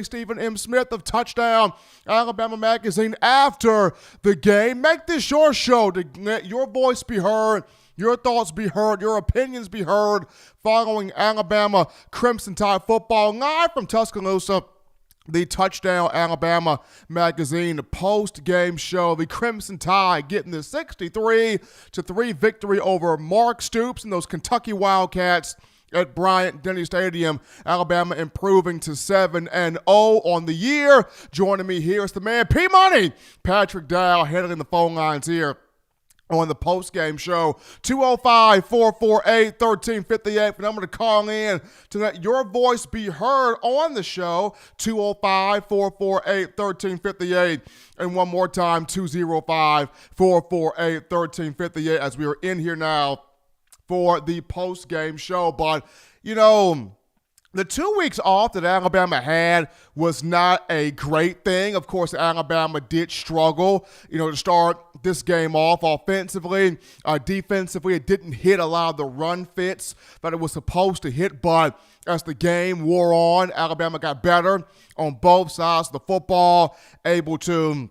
Stephen M. Smith of Touchdown Alabama Magazine after the game. Make this your show to let your voice be heard, your thoughts be heard, your opinions be heard following Alabama Crimson Tide football live from Tuscaloosa. The Touchdown Alabama Magazine post-game show. The Crimson Tide getting the 63-3 victory over Mark Stoops and those Kentucky Wildcats at Bryant-Denny Stadium. Alabama improving to 7-0 on the year. Joining me here is the man P-Money, Patrick Dow, handling the phone lines here on the post-game show. 205-448-1358. The number to call in to let your voice be heard on the show. 205-448-1358. And one more time, 205-448-1358 as we are in here now for the post-game show. But, you know, the 2 weeks off that Alabama had was not a great thing. Of course, Alabama did struggle, to start this game off offensively. Defensively, it didn't hit a lot of the run fits that it was supposed to hit. But as the game wore on, Alabama got better on both sides of the football, able to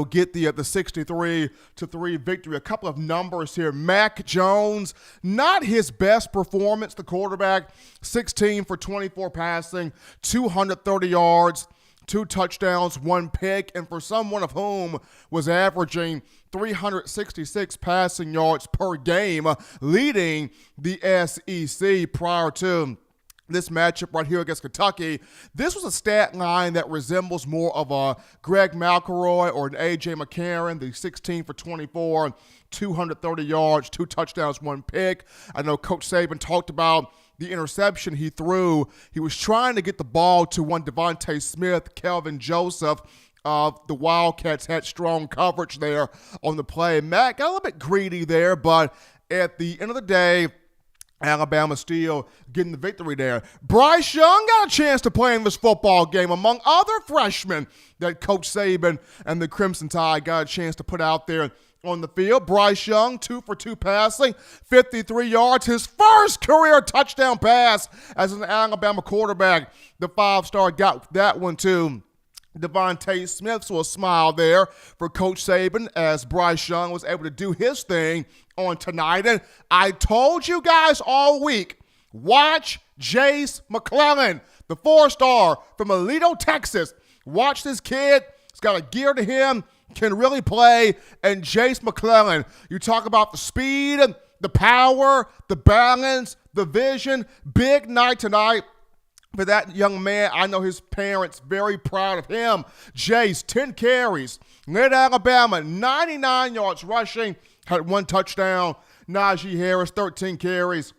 get the 63-3 victory. A couple of numbers here. Mac Jones, not his best performance. The quarterback, 16 for 24 passing, 230 yards, 2 touchdowns, 1 pick, and for someone of whom was averaging 366 passing yards per game, leading the SEC prior to this matchup right here against Kentucky. This was a stat line that resembles more of a Greg McElroy or an A.J. McCarron, the 16 for 24, 230 yards, 2 touchdowns, 1 pick. I know Coach Saban talked about the interception he threw. He was trying to get the ball to one Devontae Smith, Kelvin Joseph. The Wildcats had strong coverage there on the play. Matt got a little bit greedy there, but at the end of the day, Alabama still getting the victory there. Bryce Young got a chance to play in this football game among other freshmen that Coach Saban and the Crimson Tide got a chance to put out there on the field. Bryce Young, 2 for 2 passing, 53 yards, his first career touchdown pass as an Alabama quarterback. The 5-star got that one too. Devontae Smith, so a smile there for Coach Saban as Bryce Young was able to do his thing on tonight. And I told you guys all week, watch Jace McClellan, the 4-star from Aledo, Texas. Watch this kid. He's got a gear to him, can really play. And Jace McClellan, you talk about the speed, the power, the balance, the vision. Big night tonight for that young man. I know his parents very proud of him. Jace, 10 carries, led Alabama 99 yards rushing, had 1 touchdown. Najee Harris, 13 carries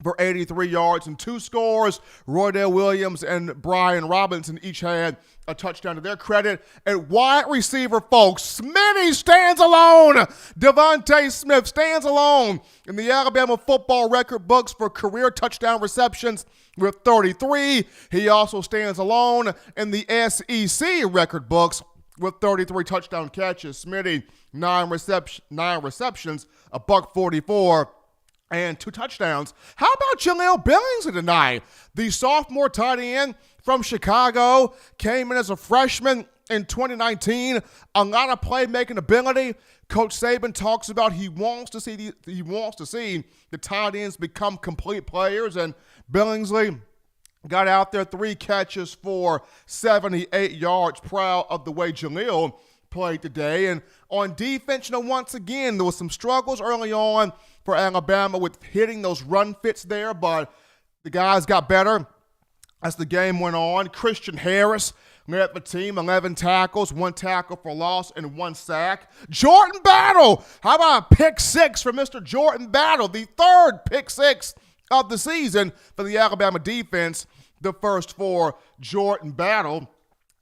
for 83 yards and 2 scores. Roydell Williams and Brian Robinson each had a touchdown to their credit. And wide receiver, folks, Smitty stands alone. Devontae Smith stands alone in the Alabama football record books for career touchdown receptions with 33. He also stands alone in the SEC record books with 33 touchdown catches. Smitty, 9 receptions, a $144. And 2 touchdowns. How about Jaleel Billingsley tonight? The sophomore tight end from Chicago came in as a freshman in 2019. A lot of playmaking ability. Coach Saban talks about he wants to see the tight ends become complete players. And Billingsley got out there, 3 catches for 78 yards. Proud of the way Jaleel played today. And on defense, once again, there was some struggles early on for Alabama with hitting those run fits there, but the guys got better as the game went on. Christian Harris led the team, 11 tackles, 1 tackle for loss, and 1 sack. Jordan Battle, how about a pick 6 for Mr. Jordan Battle, the 3rd pick 6 of the season for the Alabama defense, the first for Jordan Battle.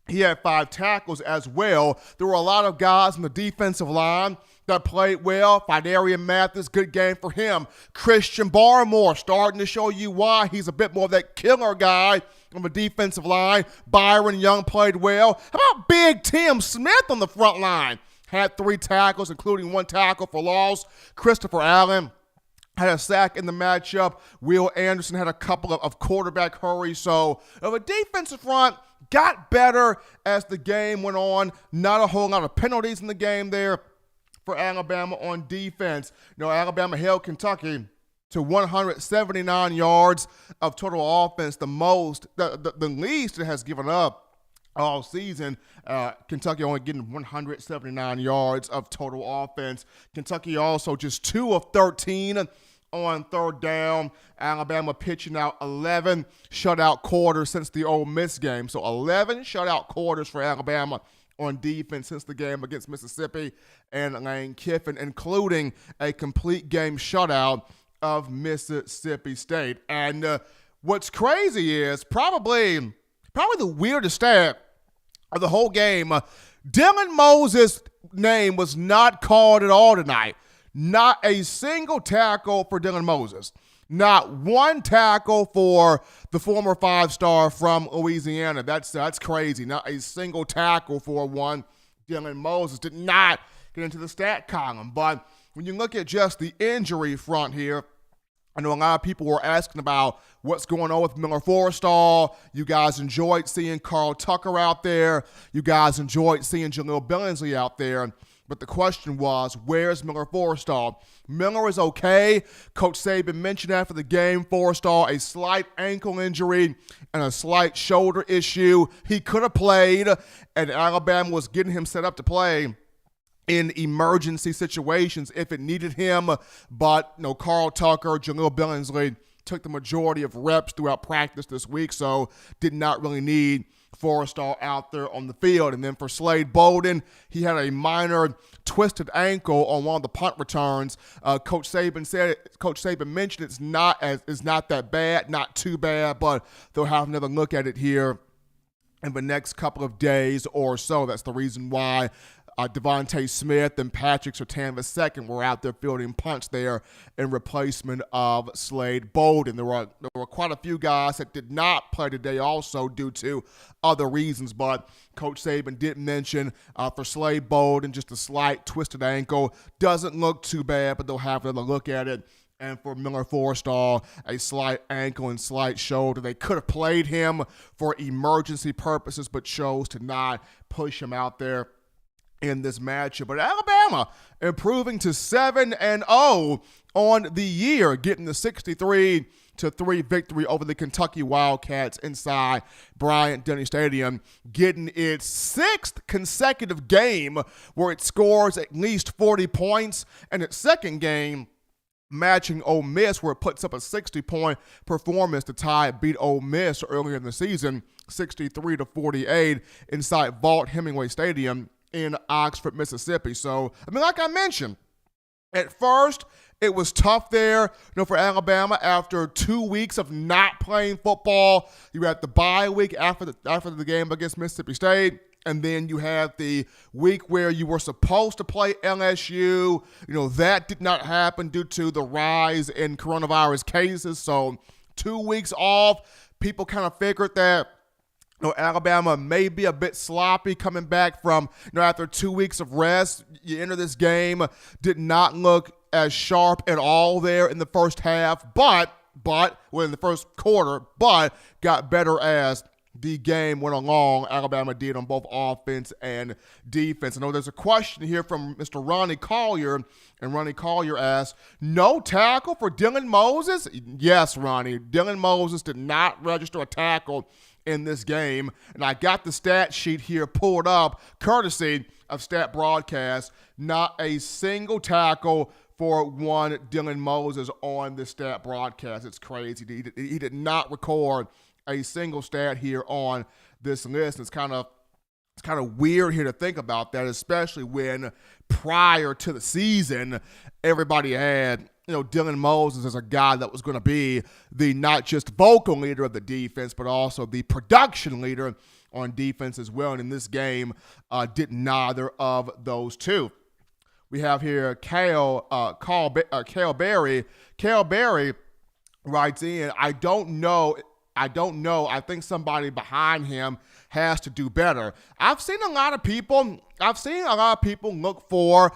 He had 5 tackles as well. There were a lot of guys in the defensive line that played well. Fidarian Mathis, good game for him. Christian Barmore starting to show you why he's a bit more of that killer guy on the defensive line. Byron Young played well. How about Big Tim Smith on the front line? Had 3 tackles, including 1 tackle for loss. Christopher Allen had a sack in the matchup. Will Anderson had a couple of quarterback hurries. So, of a defensive front, got better as the game went on. Not a whole lot of penalties in the game there for Alabama on defense. Alabama held Kentucky to 179 yards of total offense, the least it has given up all season. Kentucky only getting 179 yards of total offense. Kentucky also just 2 of 13 on third down. Alabama pitching out 11 shutout quarters since the Ole Miss game. So 11 shutout quarters for Alabama on defense since the game against Mississippi and Lane Kiffin, including a complete game shutout of Mississippi State. And what's crazy is probably the weirdest stat of the whole game, Dylan Moses' name was not called at all tonight. Not a single tackle for Dylan Moses. Not one tackle for the former 5-star from Louisiana. That's crazy. Not a single tackle for one Dylan Moses. Did not get into the stat column. But when you look at just the injury front here, I know a lot of people were asking about what's going on with Miller Forrestall. You guys enjoyed seeing Carl Tucker out there. You guys enjoyed seeing Jaleel Billingsley out there. But the question was, where's Miller Forrestall? Miller is okay. Coach Saban mentioned after the game, Forrestall, a slight ankle injury and a slight shoulder issue. He could have played, and Alabama was getting him set up to play in emergency situations if it needed him. But Carl Tucker, Jaleel Billingsley took the majority of reps throughout practice this week, so did not really need Forrestall out there on the field. And then for Slade Bolden, he had a minor twisted ankle on one of the punt returns. Coach Saban mentioned it's not that bad, not too bad, but they'll have another look at it here in the next couple of days or so. That's the reason why Devontae Smith and Patrick Surtain II were out there fielding punts there in replacement of Slade Bolden. There were quite a few guys that did not play today also due to other reasons, but Coach Saban did mention for Slade Bolden just a slight twisted ankle. Doesn't look too bad, but they'll have another look at it. And for Miller Forrestall, a slight ankle and slight shoulder. They could have played him for emergency purposes, but chose to not push him out there in this matchup. But Alabama improving to 7-0 on the year, getting the 63-3 victory over the Kentucky Wildcats inside Bryant-Denny Stadium, getting its 6th consecutive game where it scores at least 40 points, and its second game matching Ole Miss, where it puts up a 60-point performance to beat Ole Miss earlier in the season, 63-48 inside Vaught-Hemingway Stadium in Oxford, Mississippi. So, like I mentioned, at first it was tough there, for Alabama after 2 weeks of not playing football. You had the bye week after the game against Mississippi State, and then you had the week where you were supposed to play LSU. That did not happen due to the rise in coronavirus cases. So 2 weeks off, people kind of figured that Alabama may be a bit sloppy coming back from, after 2 weeks of rest. You enter this game, did not look as sharp at all there in the first half, in the first quarter, but got better as the game went along. Alabama did on both offense and defense. I know there's a question here from Mr. Ronnie Collier, and Ronnie Collier asks, no tackle for Dylan Moses? Yes, Ronnie. Dylan Moses did not register a tackle in this game, and I got the stat sheet here pulled up, courtesy of Stat Broadcast. Not a single tackle for one Dylan Moses on the Stat Broadcast. It's crazy. He did not record a single stat here on this list. It's kind of weird here to think about that, especially when prior to the season, everybody had Dylan Moses as a guy that was going to be the not just vocal leader of the defense, but also the production leader on defense as well. And in this game, did neither of those two. We have here Cale Berry. Cale Berry writes in, I don't know I don't know. I think somebody behind him has to do better. I've seen a lot of people look for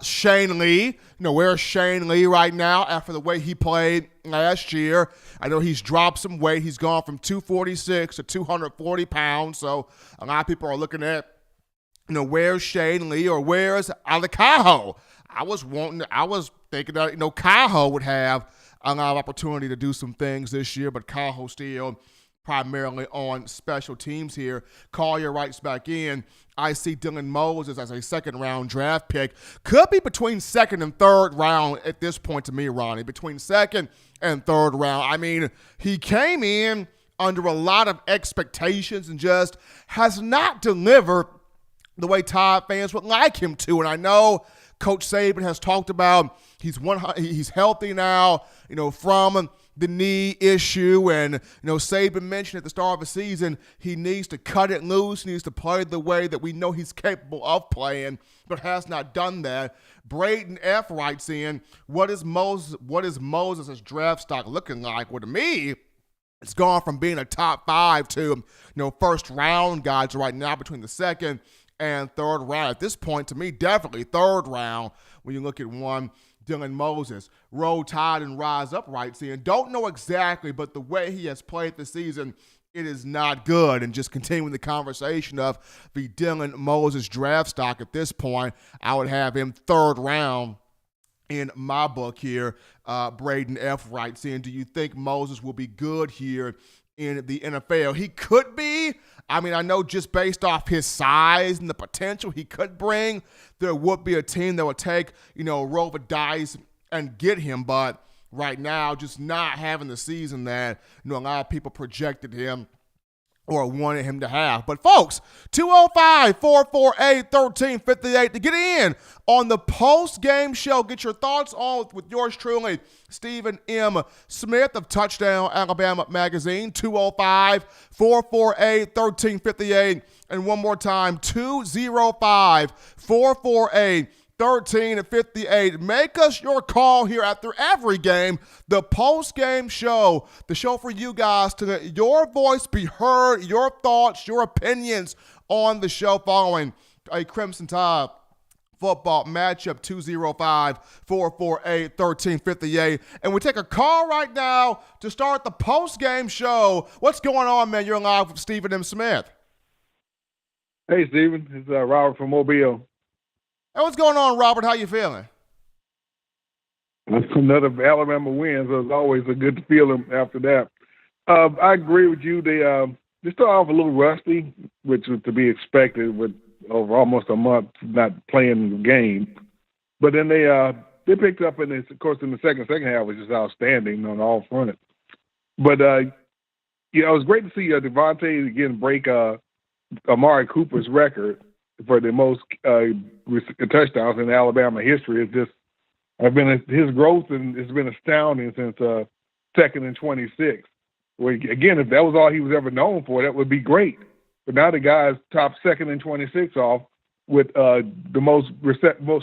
Shane Lee. Where's Shane Lee right now after the way he played last year? I know he's dropped some weight. He's gone from 246 to 240 pounds. So a lot of people are looking at, where's Shane Lee or where's Alakaho? I was thinking that, Kaho would have a lot of opportunity to do some things this year, but Kaho still primarily on special teams here. Collier writes back in, I see Dylan Moses as a second-round draft pick. Could be between second and third round at this point to me, Ronnie. Between second and third round. I mean, he came in under a lot of expectations and just has not delivered the way Tide fans would like him to. And I know Coach Saban has talked about he's healthy now, from the knee issue. And, Saban mentioned at the start of the season he needs to cut it loose, needs to play the way that we know he's capable of playing, but has not done that. Braden F. writes in, what is Moses' draft stock looking like? Well, to me, it's gone from being a top 5 to, first round guys right now between the second and third round. At this point, to me, definitely third round when you look at one Dylan Moses. Roll Tide and Rise Up writes in, don't know exactly, but the way he has played this season, it is not good. And just continuing the conversation of the Dylan Moses draft stock at this point, I would have him third round in my book here. Braden F. writes in, do you think Moses will be good here in the NFL? He could be. I mean, I know just based off his size and the potential he could bring, there would be a team that would take, roll the dice and get him. But right now, just not having the season that, a lot of people projected him or wanted him to have. But folks, 205-448-1358 to get in on the post-game show. Get your thoughts on with yours truly, Stephen M. Smith of Touchdown Alabama Magazine, 205-448-1358. And one more time, 205-448-1358. Make us your call here after every game, the post-game show, the show for you guys to let your voice be heard, your thoughts, your opinions on the show following a Crimson Tide football matchup, 205-448-1358. And we take a call right now to start the post-game show. What's going on, man? You're live with Stephen M. Smith. Hey, Stephen. It's Robert from Mobile. Hey, what's going on, Robert? How you feeling? Another Alabama win, so it's always a good feeling after that. I agree with you. They start off a little rusty, which was to be expected with over almost a month not playing the game. But then they picked up, and of course in the second half was just outstanding on all fronts. But it was great to see Devontae again break Amari Cooper's record for the most touchdowns in Alabama history. It's just his growth, and it's been astounding since second and 26. Well, again, if that was all he was ever known for, that would be great. But now the guy's top second and 26 off with the most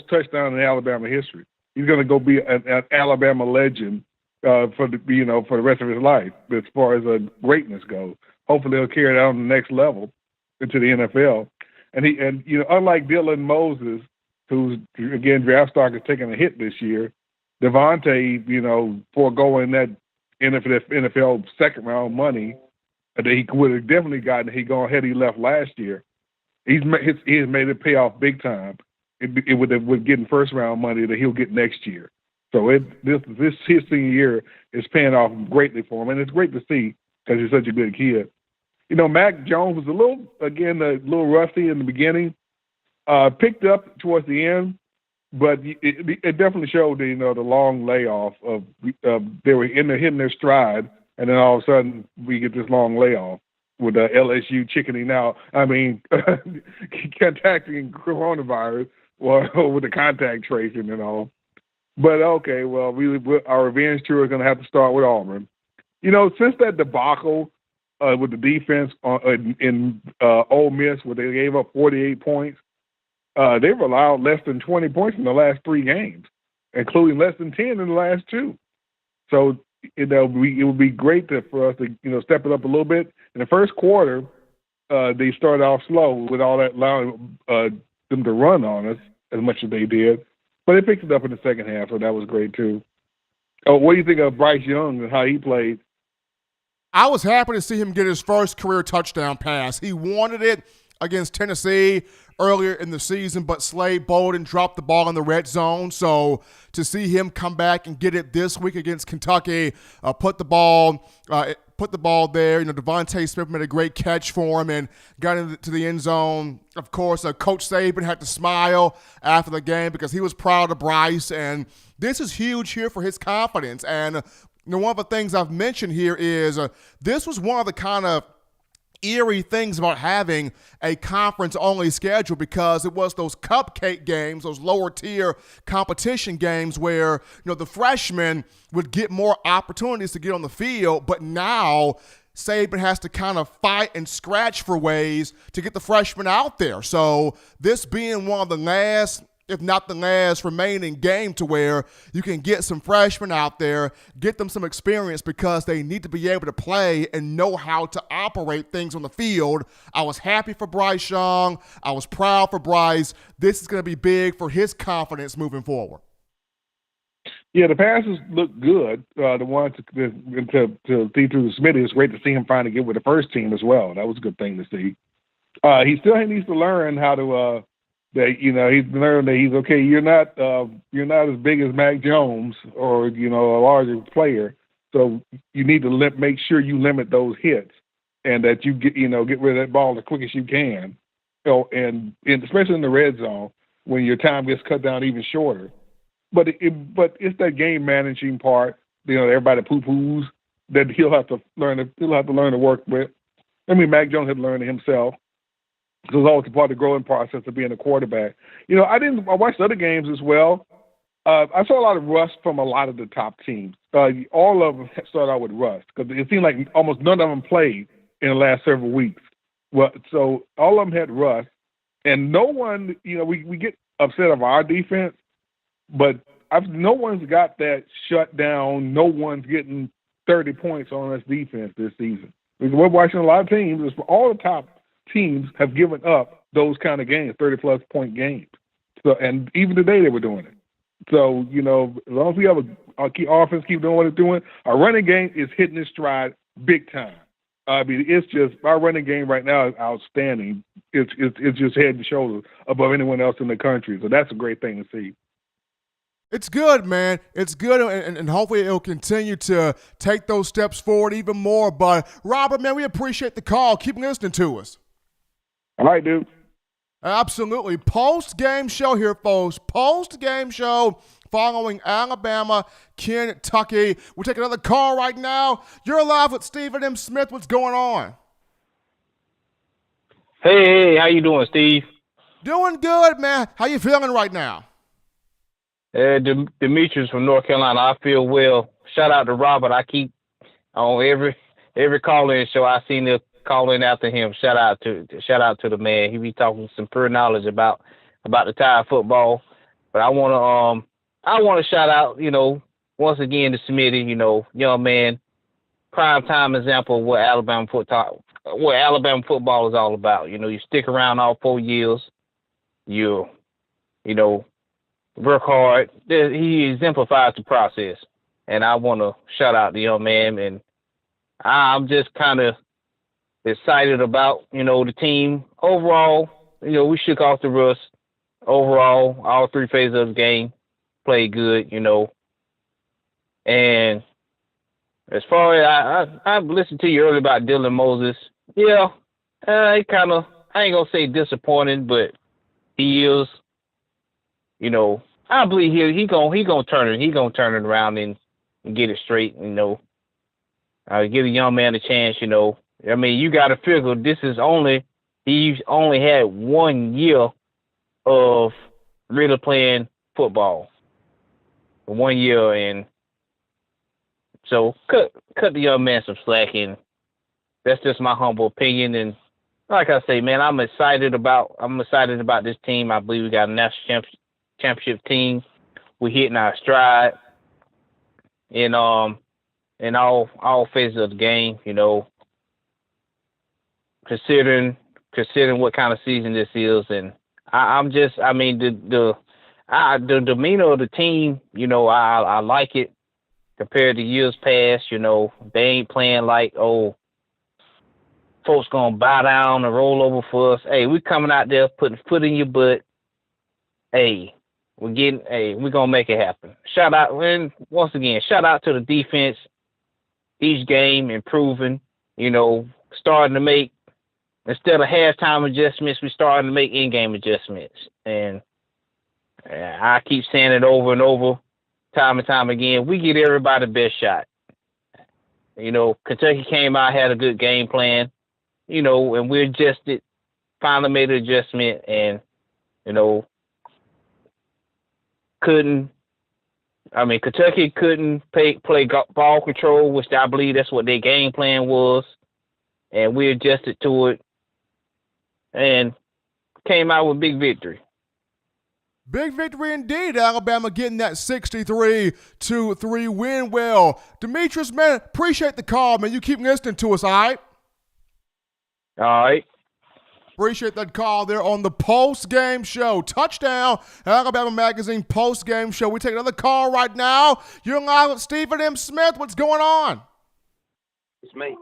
touchdown in Alabama history. He's going to go be an Alabama legend for the rest of his life as far as greatness goes. Hopefully, he'll carry that on the next level into the NFL. And unlike Dylan Moses, who's again draft stock is taking a hit this year, Devontae, foregoing that NFL second round money that he would have definitely gotten if he'd gone ahead he left last year. He has made it pay off big time. It would getting first round money that he'll get next year. So this his senior year is paying off greatly for him, and it's great to see because he's such a good kid. Mac Jones was a little rusty in the beginning, picked up towards the end, but it definitely showed the long layoff of they were hitting their stride, and then all of a sudden we get this long layoff with LSU chickening out. I mean, contacting coronavirus with the contact tracing and all. But okay, well, our revenge tour is going to have to start with Auburn. Since that debacle with the defense in Ole Miss, where they gave up 48 points, they've allowed less than 20 points in the last 3 games, including less than 10 in the last 2. So it would be great for us to step it up a little bit. In the first quarter, they started off slow with all that allowing them to run on us as much as they did, but they picked it up in the second half, so that was great too. Oh, what do you think of Bryce Young and how he played? I was happy to see him get his first career touchdown pass. He wanted it against Tennessee earlier in the season, but Slade Bolden dropped the ball in the red zone. So to see him come back and get it this week against Kentucky, put the ball there. Devontae Smith made a great catch for him and got into the end zone. Of course, Coach Saban had to smile after the game because he was proud of Bryce, and this is huge here for his confidence. And one of the things I've mentioned here is this was one of the kind of eerie things about having a conference-only schedule, because it was those cupcake games, those lower-tier competition games where the freshmen would get more opportunities to get on the field, but now Saban has to kind of fight and scratch for ways to get the freshmen out there. So this being one of the last, if not the last, remaining game to where you can get some freshmen out there, get them some experience, because they need to be able to play and know how to operate things on the field. I was happy for Bryce Young. I was proud for Bryce. This is going to be big for his confidence moving forward. Yeah, the passes look good. The one to see through the Smitty, it's great to see him finally get with the first team as well. That was a good thing to see. He still needs to learn how to that he's learned that he's okay. You're not as big as Mac Jones or a larger player, so you need to make sure you limit those hits and that you get rid of that ball as quick as you can. And especially in the red zone when your time gets cut down even shorter. But it's that game managing part. Everybody poo-poos that he'll have to learn to work with. I mean, Mac Jones had to learn it himself. So it's always a part of the growing process of being a quarterback. I watched other games as well. I saw a lot of rust from a lot of the top teams. All of them started out with rust because it seemed like almost none of them played in the last several weeks. Well, so all of them had rust, and no one, we get upset of our defense, but no one's got that shut down. No one's getting 30 points on us defense this season. We're watching a lot of teams. All the top teams have given up those kind of games, 30-plus point games. So, and even today they were doing it. So, as long as we have our key offense keep doing what it's doing, our running game is hitting its stride big time. I mean, it's just our running game right now is outstanding. It's just head and shoulders above anyone else in the country. So that's a great thing to see. It's good, man. It's good, and hopefully it'll continue to take those steps forward even more. But, Robert, man, we appreciate the call. Keep listening to us. All right, dude. Absolutely. Post-game show here, folks. Post-game show following Alabama, Kentucky. We'll take another call right now. You're live with Stephen M. Smith. What's going on? Hey, how you doing, Steve? Doing good, man. How you feeling right now? Demetrius from North Carolina. I feel well. Shout out to Robert. I keep on every call-in show. I seen the call in after him. Shout out to the man. He be talking some pure knowledge about the Tide football. But I want to shout out, once again to Smitty, young man, prime time example of what Alabama football is all about. You stick around all 4 years. You work hard. He exemplifies the process, and I want to shout out the young man. And I'm just kind of excited about, the team. Overall, we shook off the rust. Overall, all three phases of the game played good, And as far as I listened to you earlier about Dylan Moses, yeah, I ain't gonna say disappointing, but he is, I believe he gonna turn it. He gonna turn it around and get it straight. Give a young man a chance. I mean, you got to figure he's only had 1 year of really playing football. 1 year, and so cut the young man some slack, and that's just my humble opinion. And like I say, man, I'm excited about this team. I believe we got a national championship team. We're hitting our stride, and in all phases of the game. Considering what kind of season this is, and I mean the demeanor of the team. I like it compared to years past. They ain't playing like folks gonna bow down and roll over for us. Hey, we coming out there putting foot in your butt. Hey, we're gonna make it happen. Shout out, and once again, shout out to the defense. Each game improving. Starting to make, instead of halftime adjustments, we're starting to make in-game adjustments. And I keep saying it over and over, time and time again. We get everybody the best shot. Kentucky came out, had a good game plan. And we adjusted, finally made an adjustment, and, Kentucky couldn't play ball control, which I believe that's what their game plan was, and we adjusted to it, and came out with big victory. Big victory indeed. Alabama getting that 63-3 win. Well, Demetrius, man, appreciate the call, man. You keep listening to us, all right? All right. Appreciate that call there on the post-game show. Touchdown, Alabama Magazine post-game show. We take another call right now. You're live with Stephen M. Smith. What's going on? It's me.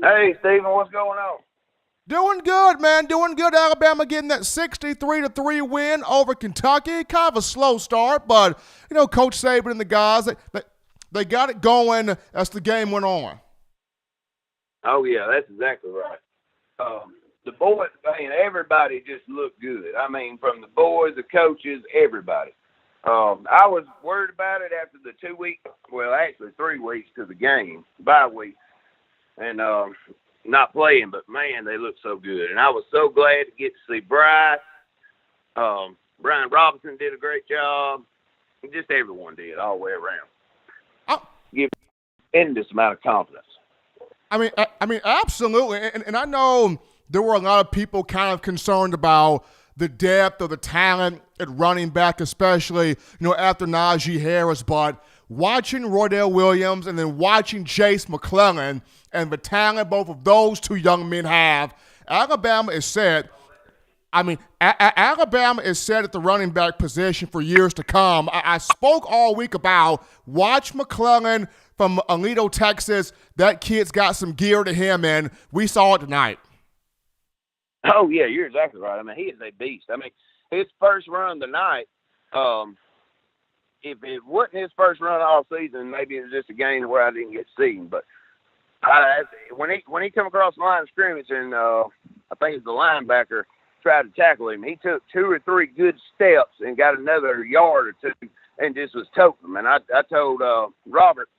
Hey, Stephen, what's going on? Doing good, man. Doing good. Alabama getting that 63-3 win over Kentucky. Kind of a slow start, but, Coach Saban and the guys, they got it going as the game went on. Oh, yeah, that's exactly right. The boys, everybody just looked good. From the boys, the coaches, everybody. I was worried about it after the 2 weeks, well, actually 3 weeks to the game, bye week, and not playing, but, man, they looked so good. And I was so glad to get to see Bryce. Brian Robinson did a great job. Just everyone did all the way around. Give tremendous amount of confidence. I mean, absolutely. And I know there were a lot of people kind of concerned about the depth of the talent at running back, especially, after Najee Harris. But watching Roydell Williams and then watching Chase McClellan and the talent both of those two young men have, Alabama is set. Alabama is set at the running back position for years to come. I spoke all week about watch McClellan from Aledo, Texas. That kid's got some gear to him, and we saw it tonight. Oh, yeah, you're exactly right. He is a beast. His first run tonight, if it wasn't his first run all season, maybe it was just a game where I didn't get to see him. But when he come across the line of scrimmage and I think it was the linebacker tried to tackle him, he took 2 or 3 good steps and got another yard or two and just was toting him. And I told Robert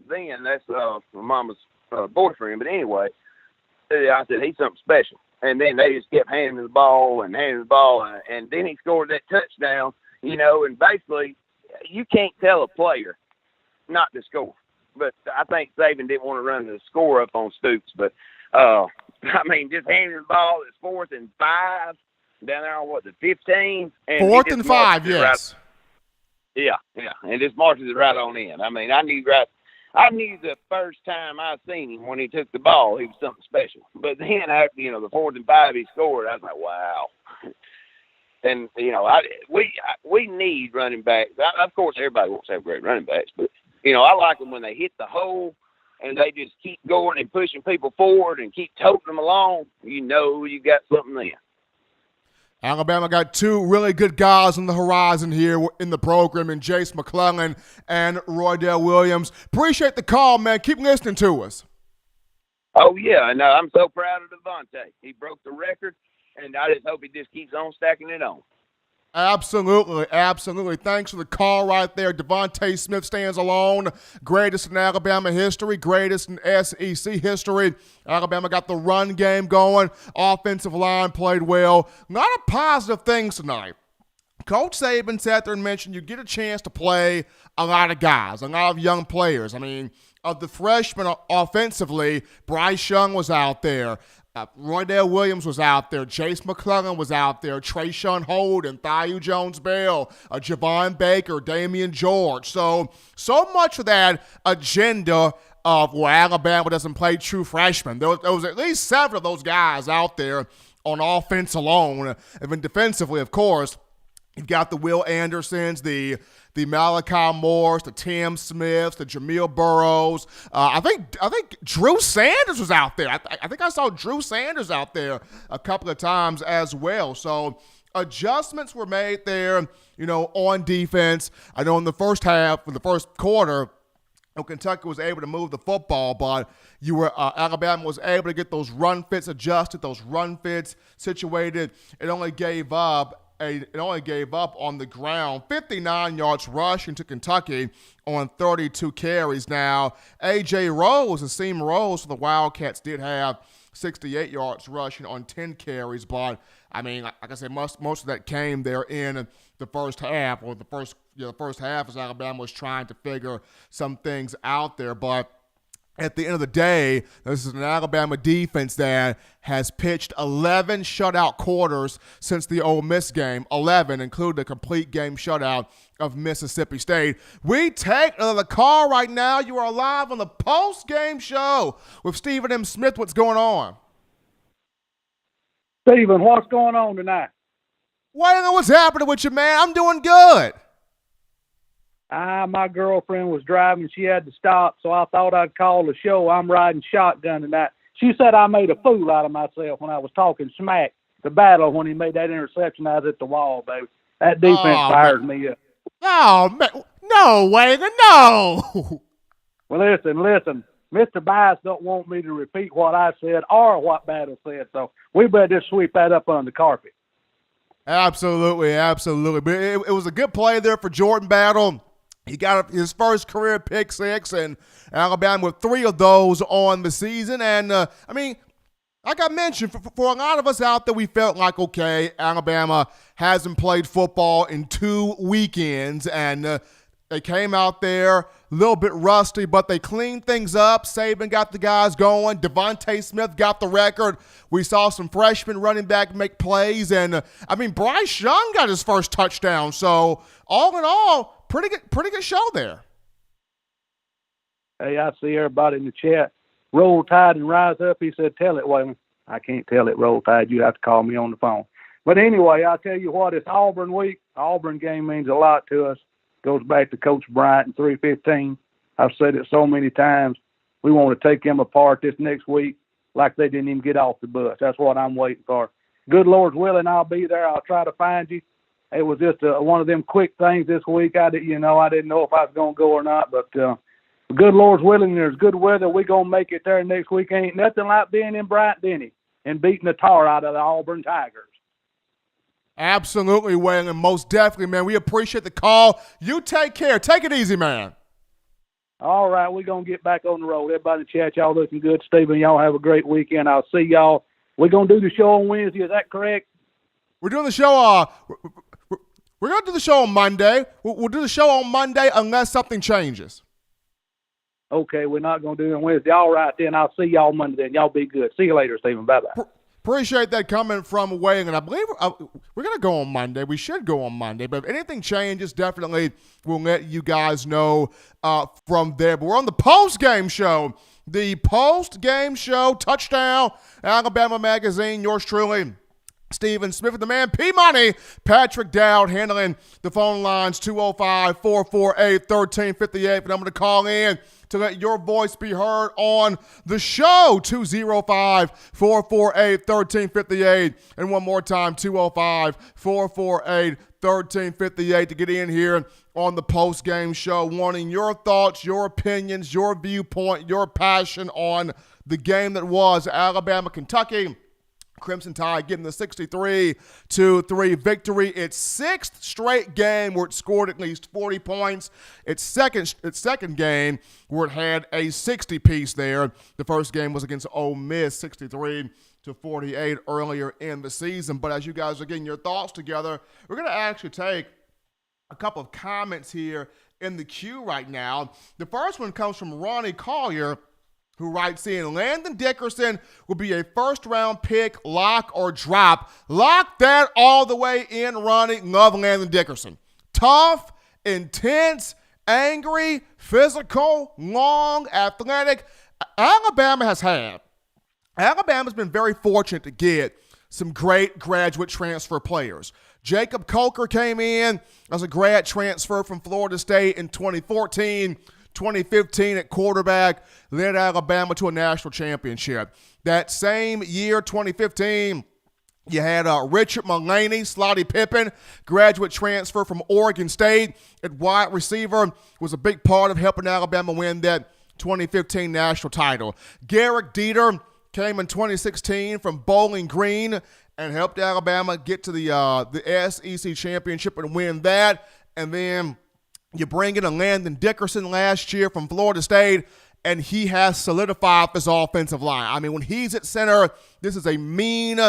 then, that's my mama's boyfriend, but anyway, I said, he's something special. And then they just kept handing the ball, and then he scored that touchdown, and basically you can't tell a player not to score. But I think Saban didn't want to run the score up on Stoops. But, just handing the ball, it's 4th and 5, down there on, the 15? And 4th and 5, yes. Yeah, and just marches it right on in. I knew the first time I seen him when he took the ball, he was something special. But then after, the 4th and 5 he scored, I was like, wow. And, we need running backs. Of course, everybody wants to have great running backs, but, I like them when they hit the hole and they just keep going and pushing people forward and keep toting them along. You got something there. Alabama got 2 really good guys on the horizon here in the program, in Chase McClellan and Roydell Williams. Appreciate the call, man. Keep listening to us. Oh, yeah, and I'm so proud of Devontae. He broke the record, and I just hope he just keeps on stacking it on. Absolutely. Thanks for the call right there. Devontae Smith stands alone. Greatest in Alabama history, greatest in SEC history. Alabama got the run game going. Offensive line played well. A lot of positive things tonight. Coach Saban sat there and mentioned you get a chance to play a lot of guys, a lot of young players. Of the freshmen offensively, Bryce Young was out there. Roydale Williams was out there. Chase McClellan was out there. Trayshawn Holden, Thiu Jones-Bell, Javon Baker, Damian George. So much of that agenda of, well, Alabama doesn't play true freshmen. There was at least 7 of those guys out there on offense alone. And then defensively, of course, you've got the Will Andersons, the Malachi Moores, the Tim Smiths, the Jamil Burrows. I think Drew Sanders was out there. I think I saw Drew Sanders out there a couple of times as well. So adjustments were made there, on defense. I know in the first half, in the first quarter, Kentucky was able to move the football, but Alabama was able to get those run fits adjusted, those run fits situated. It only gave up on the ground 59 yards rushing to Kentucky on 32 carries. Now, A.J. Rose, Asim Rose for the Wildcats, did have 68 yards rushing on 10 carries, but I mean, like I said, most of that came there in the first half, or the first half as Alabama was trying to figure some things out there. But at the end of the day, this is an Alabama defense that has pitched 11 shutout quarters since the Ole Miss game, 11, including the complete game shutout of Mississippi State. We take another call right now. You are live on the post-game show with Stephen M. Smith. What's going on? Stephen, what's going on tonight? What's happening with you, man? I'm doing good. My girlfriend was driving. She had to stop, so I thought I'd call the show. I'm riding shotgun tonight. She said I made a fool out of myself when I was talking smack to Battle when he made that interception. I was at the wall, baby. That defense fired me up. Oh, man. No, Wagon, no. Well, listen. Mr. Bias don't want me to repeat what I said or what Battle said, so we better just sweep that up under the carpet. Absolutely. But it was a good play there for Jordan Battle. He got his first career pick six, and Alabama with 3 of those on the season. And, like I mentioned, for a lot of us out there, we felt like, okay, Alabama hasn't played football in 2 weekends, and they came out there a little bit rusty, but they cleaned things up. Saban got the guys going. Devontae Smith got the record. We saw some freshmen running back make plays, and, Bryce Young got his first touchdown. So, all in all, pretty good show there. Hey, I see everybody in the chat. Roll Tide and rise up. He said, tell it, Waylon. I can't tell it, Roll Tide. You have to call me on the phone. But anyway, I'll tell you what, it's Auburn week. Auburn game means a lot to us. Goes back to Coach Bryant in 315. I've said it so many times. We want to take them apart this next week like they didn't even get off the bus. That's what I'm waiting for. Good Lord's willing, I'll be there. I'll try to find you. It was just one of them quick things this week. I didn't know if I was going to go or not, but good Lord's willing, there's good weather. We're going to make it there next week. Ain't nothing like being in Bryant-Denny and beating the tar out of the Auburn Tigers. Absolutely, Waylon. Most definitely, man. We appreciate the call. You take care. Take it easy, man. All right, we're going to get back on the road. Everybody in the chat, y'all looking good. Stephen, y'all have a great weekend. I'll see y'all. We're going to do the show on Wednesday. Is that correct? We're doing the show we're going to do the show on Monday. We'll do the show on Monday unless something changes. Okay, we're not going to do it on Wednesday. All right, then. I'll see y'all Monday then. Y'all be good. See you later, Stephen. Bye-bye. Appreciate that coming from Wayne, and I believe we're going to go on Monday. We should go on Monday, but if anything changes, definitely we'll let you guys know from there. But we're on the post-game show. The post-game show, Touchdown, Alabama Magazine, yours truly, Stephen Smith, the man, P-Money, Patrick Dowd, handling the phone lines, 205-448-1358, and I'm going to call in to let your voice be heard on the show, 205-448-1358, and one more time, 205-448-1358 to get in here on the post-game show, wanting your thoughts, your opinions, your viewpoint, your passion on the game that was Alabama-Kentucky. Crimson Tide getting the 63-3 victory. Its 6th straight game where it scored at least 40 points. Its second game where it had a 60-piece there. The first game was against Ole Miss, 63-48 earlier in the season. But as you guys are getting your thoughts together, we're going to actually take a couple of comments here in the queue right now. The first one comes from Ronnie Collier. who writes in, Landon Dickerson will be a first-round pick, lock or drop. Lock that all the way in running. Love Landon Dickerson. Tough, intense, angry, physical, long, athletic. Alabama's been very fortunate to get some great graduate transfer players. Jacob Coker came in as a grad transfer from Florida State in 2014. 2015 at quarterback, led Alabama to a national championship. That same year, 2015, you had Richard Mulaney, Slotty Pippen, graduate transfer from Oregon State at wide receiver, was a big part of helping Alabama win that 2015 national title. Garrick Dieter came in 2016 from Bowling Green and helped Alabama get to the SEC championship and win that. And then you bring in a Landon Dickerson last year from Florida State, and he has solidified this offensive line. I mean, when he's at center, this is a mean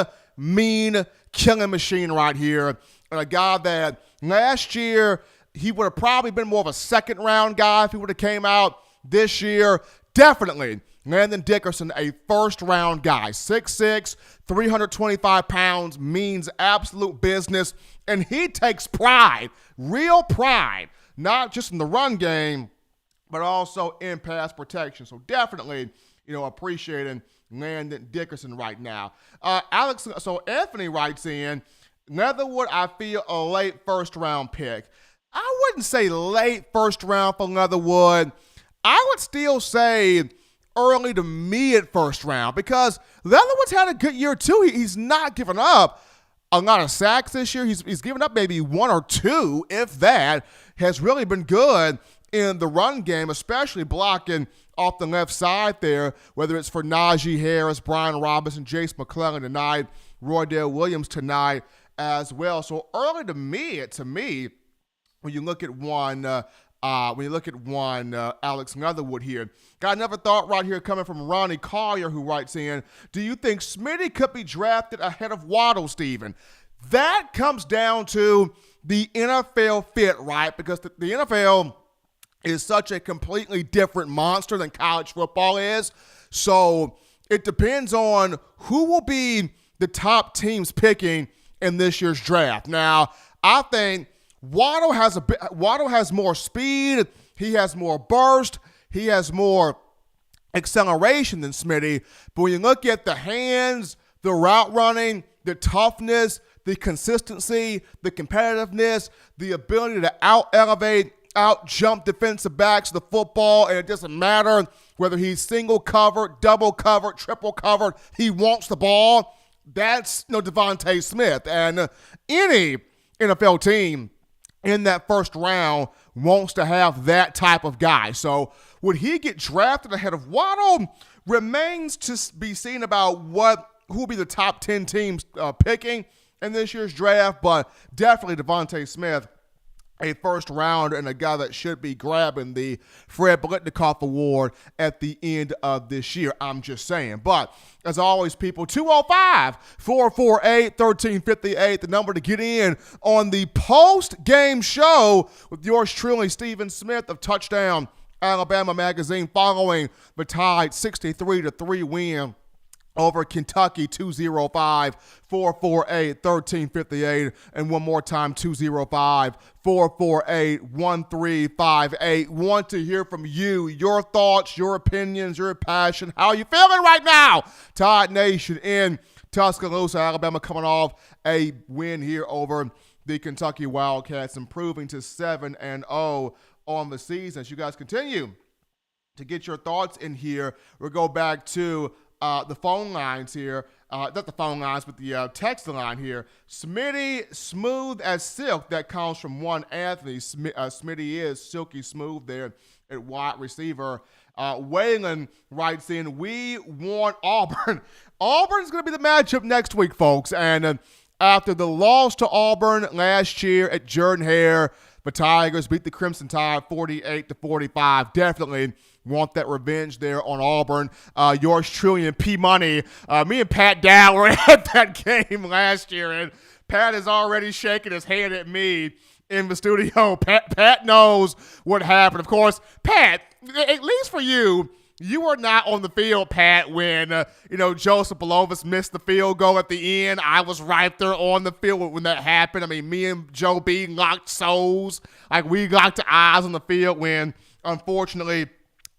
killing machine right here. And a guy that last year, he would have probably been more of a second-round guy if he would have came out this year. Definitely, Landon Dickerson, a first-round guy. 6'6", 325 pounds, means absolute business. And he takes pride, real pride, not just in the run game, but also in pass protection. So definitely, appreciating Landon Dickerson right now. Anthony writes in, Leatherwood, I feel a late first-round pick. I wouldn't say late first round for Leatherwood. I would still say early to mid first round because Leatherwood's had a good year too. He's not given up a lot of sacks this year. He's given up maybe one or two, if that. Has really been good in the run game, especially blocking off the left side there, whether it's for Najee Harris, Brian Robinson, Jace McClellan tonight, Roydell Williams tonight as well. So early to mid, to me, when you look at one Alex Leatherwood here. Got another thought right here coming from Ronnie Collier, who writes in, do you think Smitty could be drafted ahead of Waddle, Steven? That comes down to the NFL fit, right? Because the NFL is such a completely different monster than college football is. So it depends on who will be the top teams picking in this year's draft. Now, I think Waddle has more speed. He has more burst. He has more acceleration than Smitty. But when you look at the hands, the route running, the toughness, the consistency, the competitiveness, the ability to out-elevate, out-jump defensive backs the football, and it doesn't matter whether he's single covered, double covered, triple covered, he wants the ball. That's Devontae Smith. And any NFL team in that first round wants to have that type of guy. So would he get drafted ahead of Waddle? Remains to be seen about who will be the top 10 teams picking in this year's draft, but definitely Devontae Smith, a first rounder and a guy that should be grabbing the Fred Biletnikoff Award at the end of this year. I'm just saying. But as always, people, 205-448-1358, the number to get in on the post-game show with yours truly, Stephen Smith of Touchdown Alabama Magazine, following the Tide 63-3 win over Kentucky, 205-448-1358. And one more time, 205-448-1358. Want to hear from you, your thoughts, your opinions, your passion. How are you feeling right now? Tide Nation in Tuscaloosa, Alabama, coming off a win here over the Kentucky Wildcats, improving to 7-0 on the season. As you guys continue to get your thoughts in here, we'll go back to the phone lines here, not the phone lines, but the text line here. Smitty, smooth as silk. That comes from one Anthony. Smitty is silky smooth there at wide receiver. Waylon writes in, we want Auburn. Auburn's going to be the matchup next week, folks. And after the loss to Auburn last year at Jordan-Hare, the Tigers beat the Crimson Tide 48-45. Definitely want that revenge there on Auburn. Yours truly and P Money. Me and Pat Dow were at that game last year, and Pat is already shaking his hand at me in the studio. Pat knows what happened. Of course, Pat, at least for you, you were not on the field, Pat, when, Joseph Bolovis missed the field goal at the end. I was right there on the field when that happened. I mean, me and Joe B locked souls. Like, we locked eyes on the field when, unfortunately,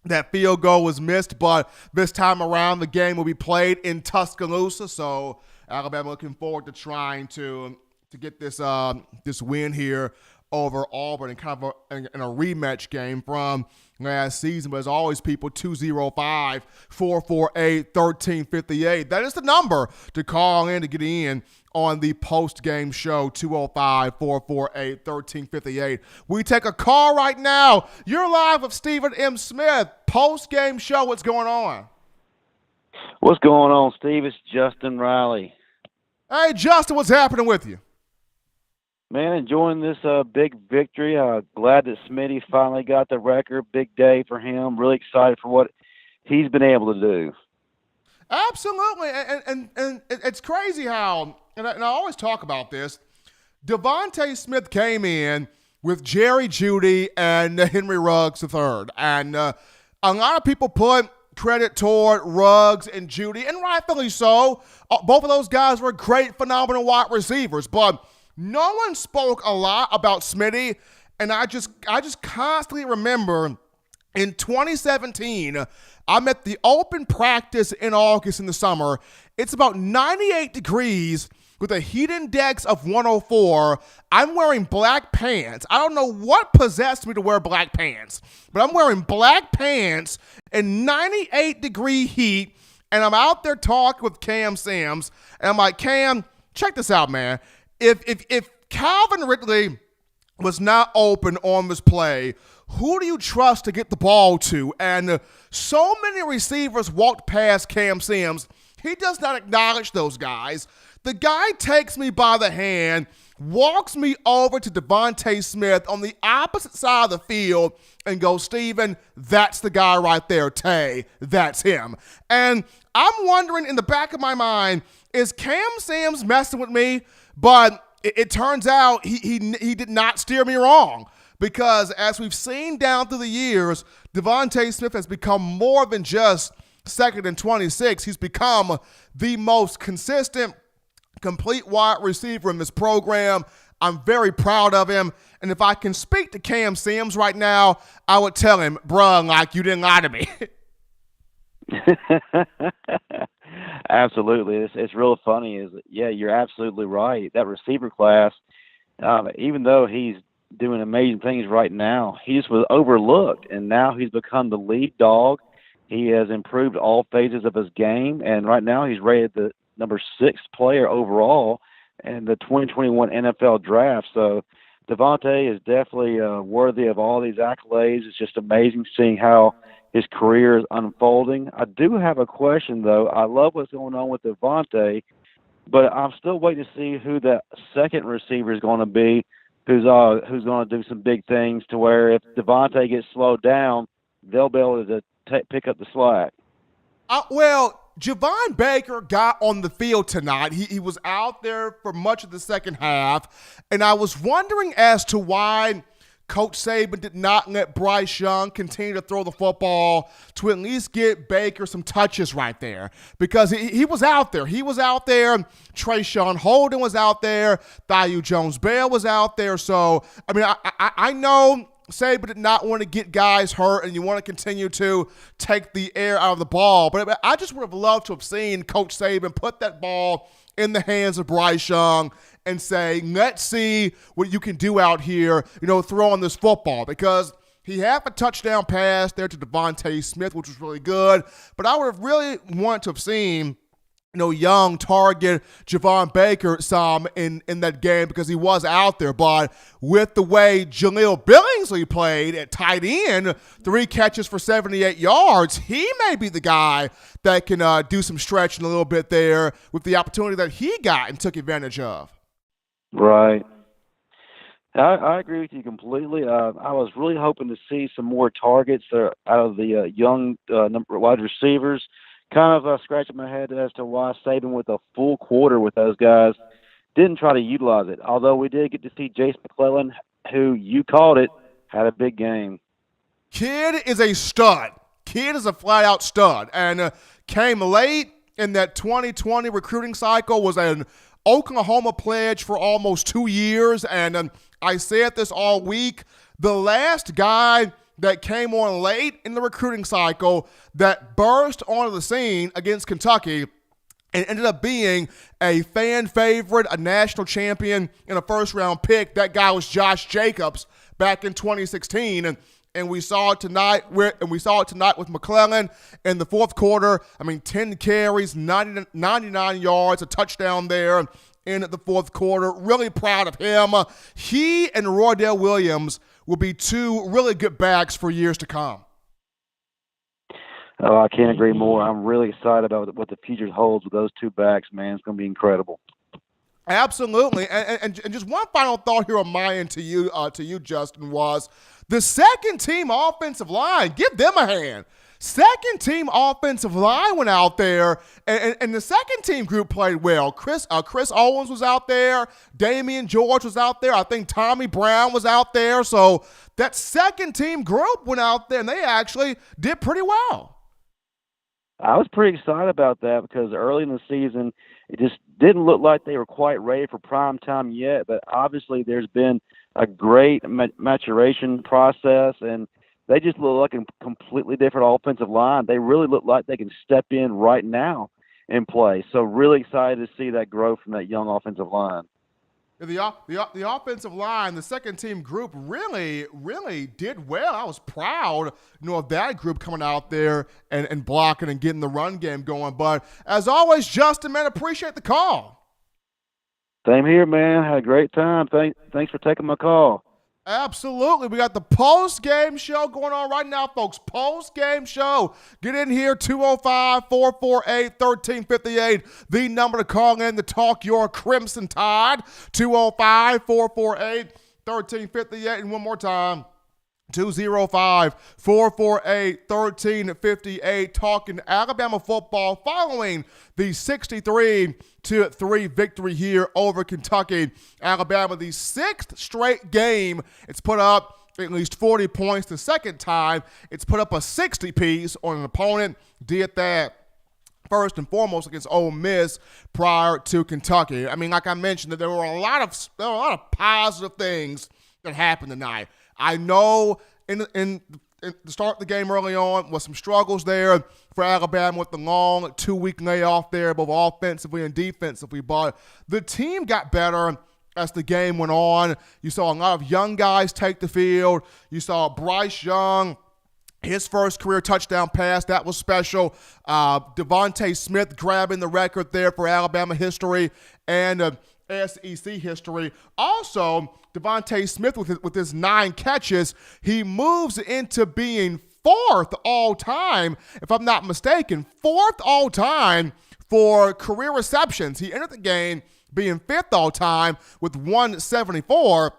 that field goal was missed. But this time around, the game will be played in Tuscaloosa. So Alabama looking forward to trying to get this win here over Auburn in kind of in a rematch game from last season. But as always, people, 205-448-1358. That is the number to call in to get in on the post-game show, 205-448-1358. We take a call right now. You're live with Stephen M. Smith. Post-game show, what's going on? What's going on, Steve? It's Justin Riley. Hey, Justin, what's happening with you? Man, enjoying this big victory. Glad that Smitty finally got the record. Big day for him. Really excited for what he's been able to do. Absolutely. And it's crazy how, and I always talk about this, Devontae Smith came in with Jerry Jeudy and Henry Ruggs III. And a lot of people put credit toward Ruggs and Jeudy, and rightfully so. Both of those guys were great, phenomenal wide receivers. But no one spoke a lot about Smitty, and I just constantly remember in 2017, I'm at the open practice in August in the summer. It's about 98 degrees with a heat index of 104. I'm wearing black pants. I don't know what possessed me to wear black pants, but I'm wearing black pants in 98-degree heat, and I'm out there talking with Cam Sims, and I'm like, Cam, check this out, man. If Calvin Ridley was not open on this play, who do you trust to get the ball to? And so many receivers walked past Cam Sims. He does not acknowledge those guys. The guy takes me by the hand, walks me over to Devontae Smith on the opposite side of the field, and goes, Steven, that's the guy right there. Tay, that's him. And I'm wondering in the back of my mind, is Cam Sims messing with me? But it turns out he did not steer me wrong, because as we've seen down through the years, Devontae Smith has become more than just second and 26. He's become the most consistent, complete wide receiver in this program. I'm very proud of him. And if I can speak to Cam Sims right now, I would tell him, bruh, like, you didn't lie to me. Absolutely. It's real funny. Yeah, you're absolutely right. That receiver class, even though he's doing amazing things right now, he just was overlooked, and now he's become the lead dog. He has improved all phases of his game, and right now he's rated the number 6 player overall in the 2021 NFL draft. So Devontae is definitely worthy of all these accolades. It's just amazing seeing how his career is unfolding. I do have a question, though. I love what's going on with Devontae, but I'm still waiting to see who that second receiver is going to be, who's going to do some big things to where if Devontae gets slowed down, they'll be able to pick up the slack. Well, Javon Baker got on the field tonight. He was out there for much of the second half, and I was wondering as to why Coach Saban did not let Bryce Young continue to throw the football to at least get Baker some touches right there, because he was out there. He was out there. Trayshawn Holden was out there. Thaiu Jones-Bell was out there. So, I mean, I know Saban did not want to get guys hurt, and you want to continue to take the air out of the ball. But I just would have loved to have seen Coach Saban put that ball in the hands of Bryce Young and say, let's see what you can do out here, throwing this football. Because he had a touchdown pass there to Devontae Smith, which was really good. But I would have really wanted to have seen Young target Javon Baker some in that game, because he was out there. But with the way Jaleel Billingsley played at tight end, 3 catches for 78 yards, he may be the guy that can do some stretching a little bit there with the opportunity that he got and took advantage of. Right. I agree with you completely. I was really hoping to see some more targets out of the young wide receivers. Kind of scratching my head as to why Saban with a full quarter with those guys didn't try to utilize it. Although we did get to see Jace McClellan, who, you called it, had a big game. Kid is a stud. kid is a flat-out stud, and came late in that 2020 recruiting cycle, was an Oklahoma pledge for almost 2 years, and I said this all week, the last guy that came on late in the recruiting cycle that burst onto the scene against Kentucky and ended up being a fan favorite, a national champion, and a first-round pick. That guy was Josh Jacobs back in 2016, and we saw it tonight. With McClellan in the fourth quarter. 10 carries, 99 yards, a touchdown there in the fourth quarter. Really proud of him. He and Roydell Williams will be two really good backs for years to come. Oh, I can't agree more. I'm really excited about what the future holds with those two backs, man. It's going to be incredible. Absolutely. And just one final thought here on my end to you, Justin, was the second team offensive line. Give them a hand. Second team offensive line went out there, and the second team group played well. Chris Owens was out there. Damian George was out there. I think Tommy Brown was out there. So that second team group went out there, and they actually did pretty well. I was pretty excited about that because early in the season, it just didn't look like they were quite ready for prime time yet. But obviously, there's been a great maturation process, and they just look like a completely different offensive line. They really look like they can step in right now and play. So really excited to see that growth from that young offensive line. The offensive line, the second team group really, really did well. I was proud, of that group coming out there and blocking and getting the run game going. But as always, Justin, man, appreciate the call. Same here, man. Had a great time. Thanks for taking my call. Absolutely. We got the post-game show going on right now, folks. Post-game show. Get in here, 205-448-1358. The number to call in to talk your Crimson Tide, 205-448-1358. And one more time, 205-448-1358, talking Alabama football following the 63-3 victory here over Kentucky. Alabama, the sixth straight game, it's put up at least 40 points. The second time, it's put up a 60-piece on an opponent. Did that first and foremost against Ole Miss prior to Kentucky. Like I mentioned, that there were a lot of positive things that happened tonight. I know in the start of the game early on was some struggles there for Alabama with the long 2-week layoff there, both offensively and defensively. But the team got better as the game went on. You saw a lot of young guys take the field. You saw Bryce Young, his first career touchdown pass. That was special. Devontae Smith grabbing the record there for Alabama history and SEC history. Also, Devontae Smith with his 9 catches, he moves into being fourth all-time, if I'm not mistaken, fourth all-time for career receptions. He entered the game being fifth all-time with 174.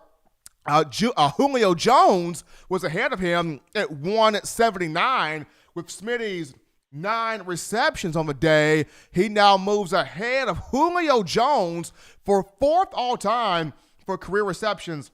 Julio Jones was ahead of him at 179 with Smitty's 9 receptions on the day. He now moves ahead of Julio Jones for fourth all-time for career receptions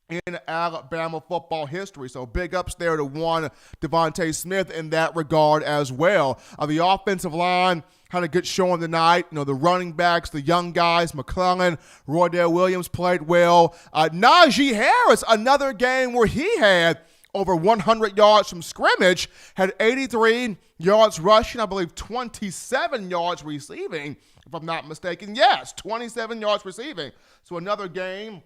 in Alabama football history. So big ups there to one Devontae Smith in that regard as well. The offensive line had a good showing tonight. The running backs, the young guys, McClellan, Roydell Williams played well. Najee Harris, another game where he had over 100 yards from scrimmage, had 83 yards rushing, I believe 27 yards receiving, if I'm not mistaken. Yes, 27 yards receiving. So another game,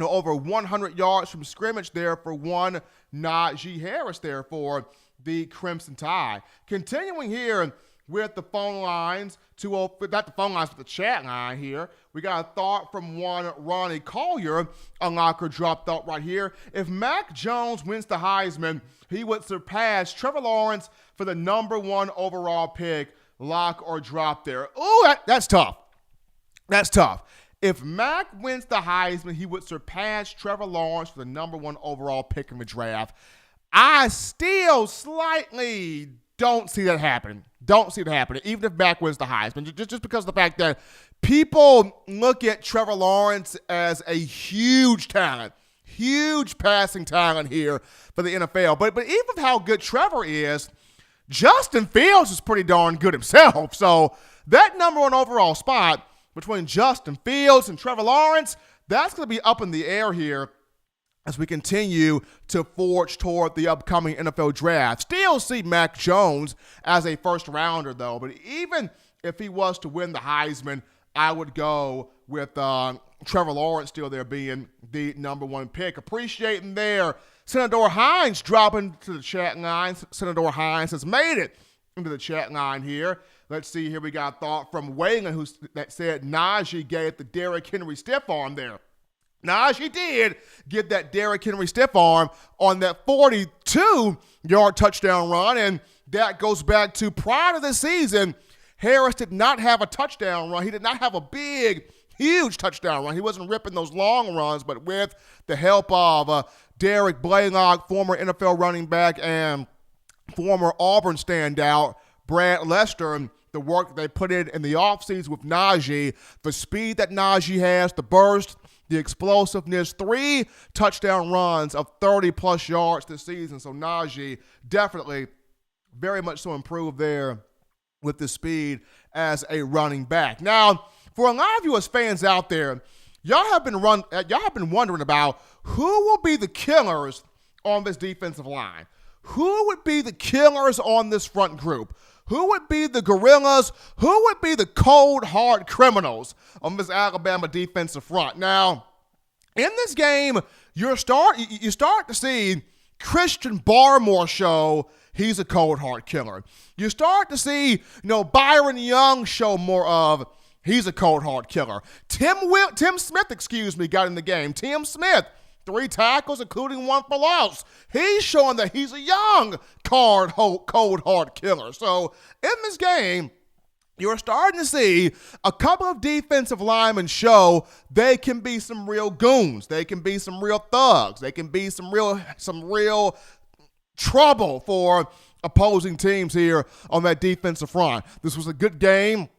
over 100 yards from scrimmage there for one Najee Harris there for the Crimson Tide. Continuing here with the phone lines, not the phone lines, but the chat line here. We got a thought from one Ronnie Collier, a locker drop thought right here. If Mac Jones wins the Heisman, he would surpass Trevor Lawrence for the number 1 overall pick. Lock or drop there. Ooh, that's tough. That's tough. If Mac wins the Heisman, he would surpass Trevor Lawrence for the number 1 overall pick in the draft. I still slightly don't see that happening. Don't see it happening, even if Mac wins the Heisman. Just because of the fact that people look at Trevor Lawrence as a huge talent, huge passing talent here for the NFL. But even with how good Trevor is, Justin Fields is pretty darn good himself. So that number one overall spot between Justin Fields and Trevor Lawrence, that's going to be up in the air here as we continue to forge toward the upcoming NFL draft. Still see Mac Jones as a first rounder, though. But even if he was to win the Heisman, I would go with Trevor Lawrence still there being the number one pick. Appreciating there. Senator Hines dropping to the chat line. Senator Hines has made it into the chat line here. Let's see here. We got a thought from Waylon that said Najee gave the Derrick Henry stiff arm there. Najee did get that Derrick Henry stiff arm on that 42-yard touchdown run, and that goes back to prior to this season, Harris did not have a touchdown run. He did not have a big, huge touchdown run. He wasn't ripping those long runs, but with the help of Derek Blaylock, former NFL running back and former Auburn standout, Brad Lester, the work they put in the offseason with Najee, the speed that Najee has, the burst, the explosiveness, 3 touchdown runs of 30-plus yards this season. So Najee definitely very much so improved there with the speed as a running back. Now, for a lot of you as fans out there, y'all have been wondering about who will be the killers on this defensive line. Who would be the killers on this front group? Who would be the gorillas? Who would be the cold, hard criminals on this Alabama defensive front? Now, in this game, you start to see Christian Barmore show he's a cold, hard killer. You start to see, Byron Young show more of he's a cold, hard killer. Tim Smith, got in the game. Tim Smith, 3 tackles, including 1 for loss. He's showing that he's a young, cold, hard killer. So in this game, you're starting to see a couple of defensive linemen show they can be some real goons. They can be some real thugs. They can be some real trouble for opposing teams here on that defensive front. This was a good game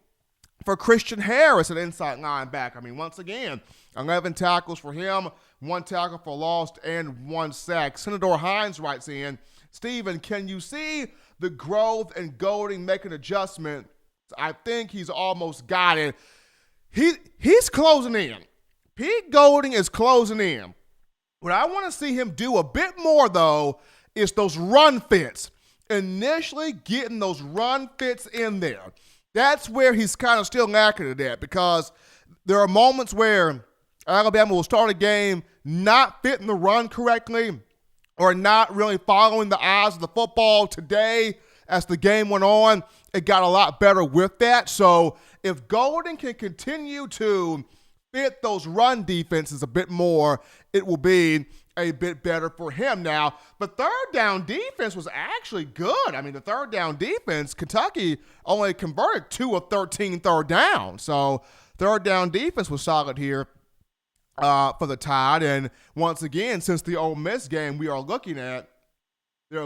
for Christian Harris, an inside linebacker. I mean, once again, 11 tackles for him, 1 tackle for loss, and 1 sack. Senator Hines writes in, Steven, can you see the growth and Golding make an adjustment? I think he's almost got it. He's closing in. Pete Golding is closing in. What I want to see him do a bit more, though, is those run fits. Initially getting those run fits in there. That's where he's kind of still lacking at that, because there are moments where Alabama will start a game not fitting the run correctly or not really following the eyes of the football. Today, as the game went on, it got a lot better with that. So if Golding can continue to fit those run defenses a bit more, it will be a bit better for him. Now, the third down defense was actually good. I mean, the third down defense, Kentucky only converted 2 of 13 third down. So third down defense was solid here for the Tide. And once again, since the Ole Miss game, they're looking at the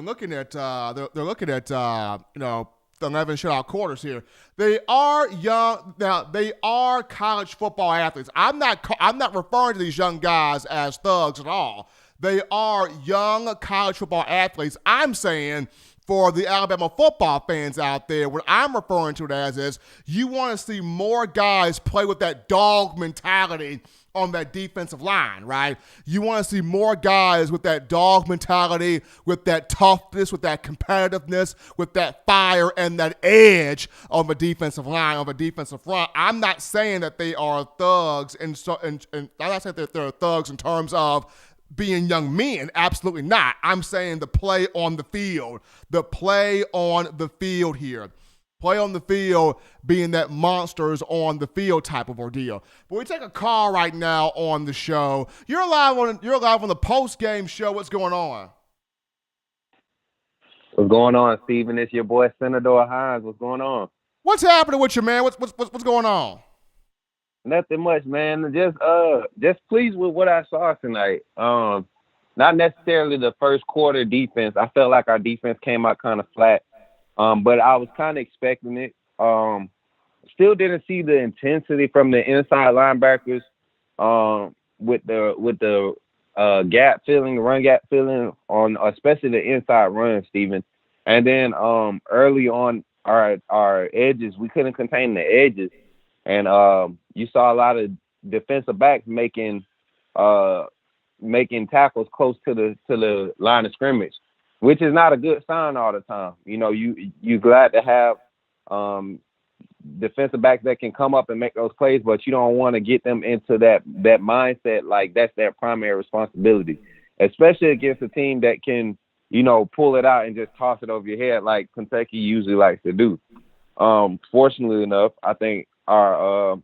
11 shutout quarters here. They are young. Now, they are college football athletes. I'm not referring to these young guys as thugs at all. They are young college football athletes. I'm saying for the Alabama football fans out there, what I'm referring to it as is you want to see more guys play with that dog mentality on that defensive line, right? You want to see more guys with that dog mentality, with that toughness, with that competitiveness, with that fire and that edge on the defensive line, on the defensive front. I'm not saying that they are thugs, and I'm not saying that they're thugs in terms of being young men. Absolutely not. I'm saying the play on the field. The play on the field here. Play on the field being that monsters on the field type of ordeal. But we take a call right now on the show. You're live on the post-game show. What's going on? What's going on, Steven? It's your boy Senator Hines. What's going on? What's happening with you, man? What's going on? Nothing much, man. Just pleased with what I saw tonight. Not necessarily the first quarter defense. I felt like our defense came out kind of flat, but I was kind of expecting it. Still didn't see the intensity from the inside linebackers with the gap filling, run gap filling on especially the inside run, Steven. And then early on our edges, we couldn't contain the edges, and you saw a lot of defensive backs making tackles close to the line of scrimmage, which is not a good sign all the time. You know, you glad to have defensive backs that can come up and make those plays, but you don't want to get them into that mindset like that's their primary responsibility, especially against a team that can, you know, pull it out and just toss it over your head like Kentucky usually likes to do. Fortunately enough, I think our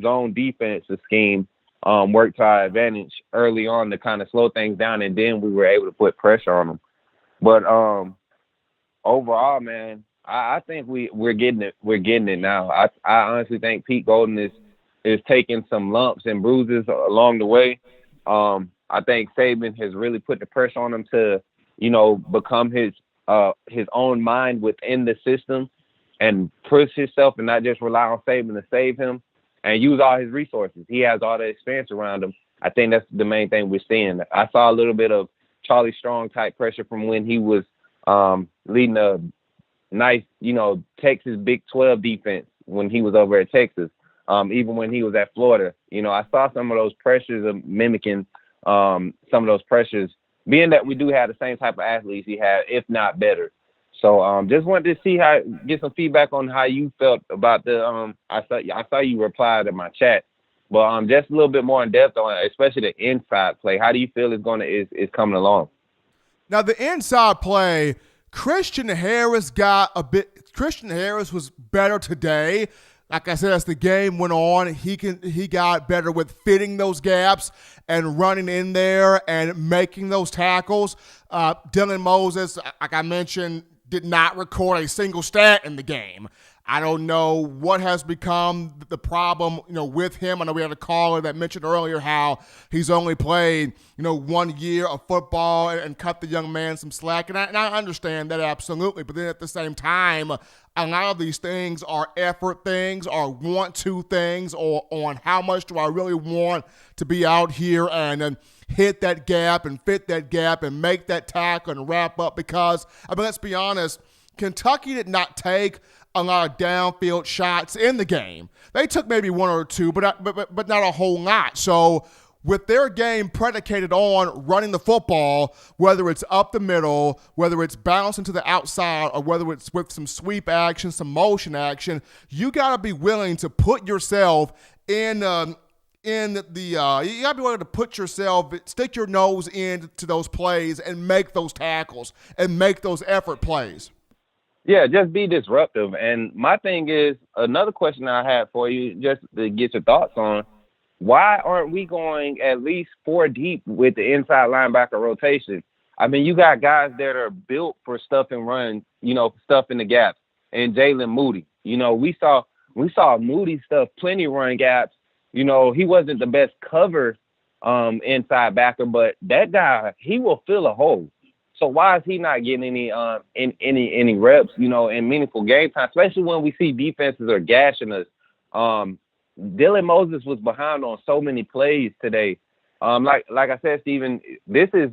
zone defensive scheme worked to our advantage early on to kind of slow things down, and then we were able to put pressure on them. But overall, man, I think we're getting it. We're getting it now. I honestly think Pete Golden is taking some lumps and bruises along the way. I think Saban has really put the pressure on him to, you know, become his own mind within the system and push himself and not just rely on Saban to save him and use all his resources. He has all the experience around him. I think that's the main thing we're seeing. I saw a little bit of Charlie Strong type pressure from when he was leading a nice, you know, Texas Big 12 defense when he was over at Texas, even when he was at Florida. You know, I saw some of those pressures of mimicking some of those pressures, being that we do have the same type of athletes he had, if not better. So just wanted to see get some feedback on how you felt about the I saw you reply to my chat, but just a little bit more in depth on it, especially the inside play. How do you feel is coming along? Now the inside play, Christian Harris was better today. Like I said, as the game went on, he got better with fitting those gaps and running in there and making those tackles. Dylan Moses, like I mentioned, did not record a single stat in the game. I don't know what has become the problem, you know, with him. I know we had a caller that mentioned earlier how he's only played, you know, 1 year of football and cut the young man some slack. And I understand that absolutely. But then at the same time, a lot of these things are effort things, or want to things, or on how much do I really want to be out here and hit that gap and fit that gap and make that tackle and wrap up. Because, I mean, let's be honest, Kentucky did not take a lot of downfield shots in the game. They took maybe one or two, but not a whole lot. So with their game predicated on running the football, whether it's up the middle, whether it's bouncing to the outside, or whether it's with some sweep action, some motion action, you got to be willing to put yourself in the you got to be willing to put yourself, stick your nose into those plays and make those tackles and make those effort plays. Yeah, just be disruptive. And my thing is, another question I had for you, just to get your thoughts on, why aren't we going at least 4 deep with the inside linebacker rotation? I mean, you got guys that are built for stuff and run, you know, stuff in the gaps. And Jalen Moody, you know, we saw Moody stuff, plenty of run gaps. You know, he wasn't the best cover inside backer, but that guy, he will fill a hole. So why is he not getting any reps, you know, in meaningful game time, especially when we see defenses are gashing us? Dylan Moses was behind on so many plays today. Like I said, Steven, this is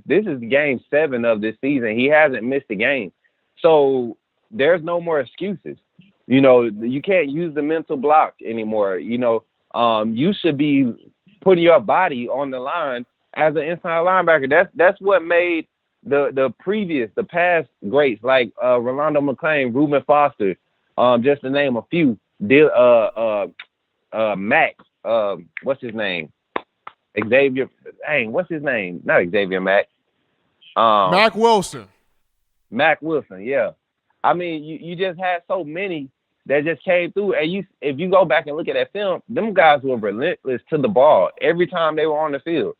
game 7 of this season. He hasn't missed a game. So there's no more excuses. You know, you can't use the mental block anymore. You know, you should be putting your body on the line as an inside linebacker. That's what made the past greats like Rolando McClain, Reuben Foster, just to name a few. Mac, what's his name? Xavier. Dang, what's his name? Not Xavier Mac. Mac Wilson. Mac Wilson, yeah. I mean, you just had so many that just came through, and if you go back and look at that film, them guys were relentless to the ball every time they were on the field.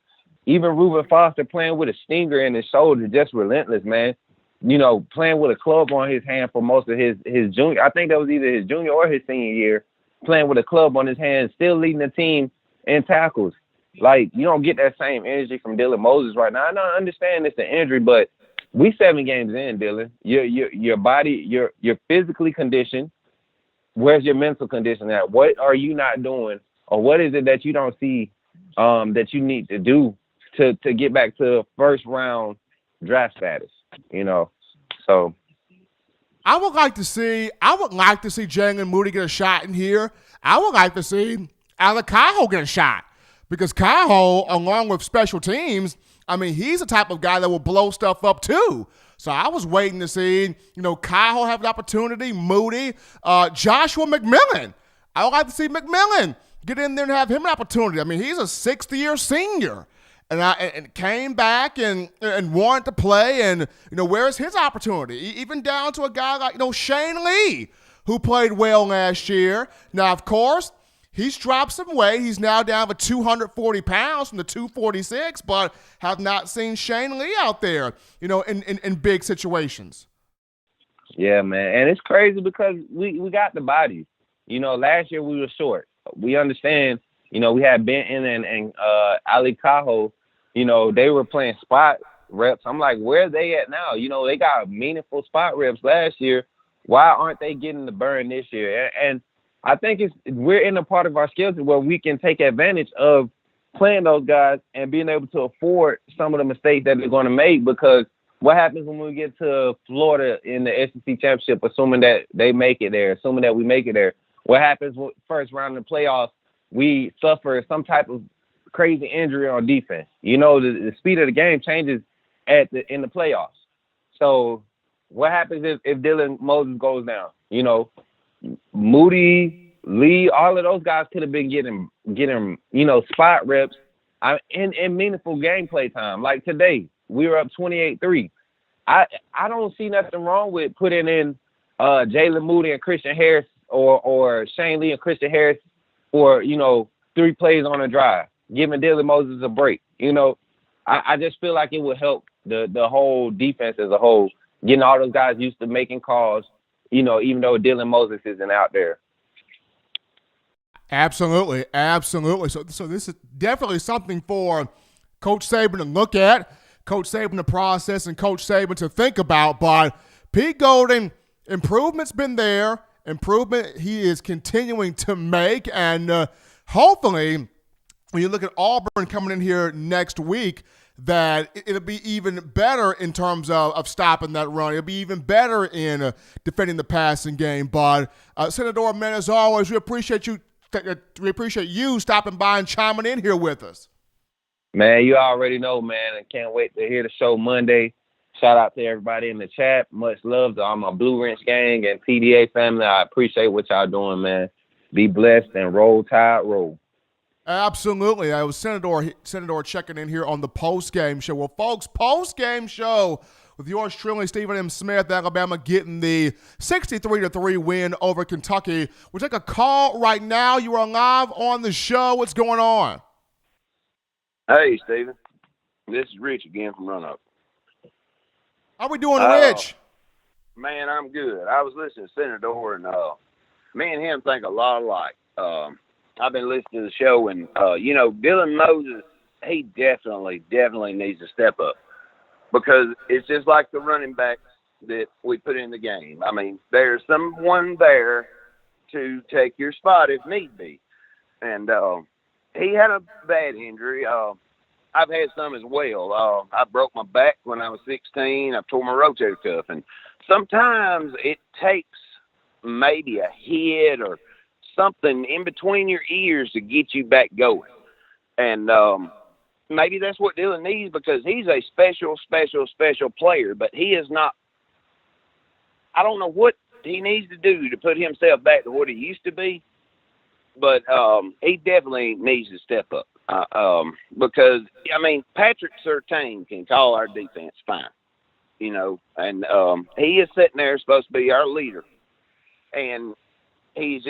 Even Reuben Foster playing with a stinger in his shoulder, just relentless, man. You know, playing with a club on his hand for most of his junior. I think that was either his junior or his senior year, playing with a club on his hand, still leading the team in tackles. Like, you don't get that same energy from Dylan Moses right now. I don't understand it's an injury, but we 7 games in, Dylan. Your body, you're physically conditioned. Where's your mental condition at? What are you not doing, or what is it that you don't see that you need to do to get back to first round draft status, you know? So I would like to see Jalen Moody get a shot in here. I would like to see Alec Cahill get a shot because Cahill, along with special teams, I mean, he's the type of guy that will blow stuff up too. So I was waiting to see, Cahill have an opportunity, Moody, Joshua McMillan. I would like to see McMillan get in there and have him an opportunity. I mean, he's a sixth-year senior. And came back and wanted to play, and where's his opportunity? Even down to a guy like Shane Lee, who played well last year. Now, of course, he's dropped some weight. He's now down to 240 pounds from the 246, but have not seen Shane Lee out there, in big situations. Yeah, man, and it's crazy because we got the bodies. Last year we were short. We understand. We had Benton and Ali Cahill. They were playing spot reps. I'm like, where are they at now? They got meaningful spot reps last year. Why aren't they getting the burn this year? And I think we're in a part of our schedule where we can take advantage of playing those guys and being able to afford some of the mistakes that they're going to make, because what happens when we get to Florida in the SEC championship, assuming that they make it there, assuming that we make it there, what happens with first round of the playoffs? We suffer some type of crazy injury on defense. The speed of the game changes in the playoffs. So what happens if Dylan Moses goes down? Moody, Lee, all of those guys could have been getting spot reps in meaningful gameplay time. Like today, we were up 28-3. I don't see nothing wrong with putting in Jalen Moody and Christian Harris or Shane Lee and Christian Harris for 3 plays on a drive, giving Dylan Moses a break. I just feel like it would help the whole defense as a whole, getting all those guys used to making calls, even though Dylan Moses isn't out there. Absolutely. So this is definitely something for Coach Saban to look at, Coach Saban to process, and Coach Saban to think about. But Pete Golding, improvement's been there. Improvement he is continuing to make, and hopefully when you look at Auburn coming in here next week, that it'll be even better in terms of stopping that run. It'll be even better in defending the passing game. But Senator, man, as always, we appreciate you stopping by and chiming in here with us. Man, you already know, man. I can't wait to hear the show Monday. Shout out to everybody in the chat. Much love to all my Blue Wrench gang and PDA family. I appreciate what y'all doing, man. Be blessed and roll tide, roll. Absolutely. I was Senator checking in here on the Postgame Show. Well, folks, Postgame Show with yours truly, Stephen M. Smith, Alabama getting the 63-3 win over Kentucky. We'll take a call right now. You are live on the show. What's going on? Hey, Stephen. This is Rich again from Roanoke. How we doing, Rich? Man, I'm good. I was listening to Senator, and me and him think a lot alike. I've been listening to the show, and, Dylan Moses, he definitely needs to step up, because it's just like the running backs that we put in the game. I mean, there's someone there to take your spot if need be. And he had a bad injury. I've had some as well. I broke my back when I was 16. I tore my rotator cuff. And sometimes it takes maybe a hit or something in between your ears to get you back going. And maybe that's what Dylan needs, because he's a special player. But he is not – I don't know what he needs to do to put himself back to what he used to be. But he definitely needs to step up. Because, Patrick Surtain can call our defense fine, and he is sitting there supposed to be our leader. And he's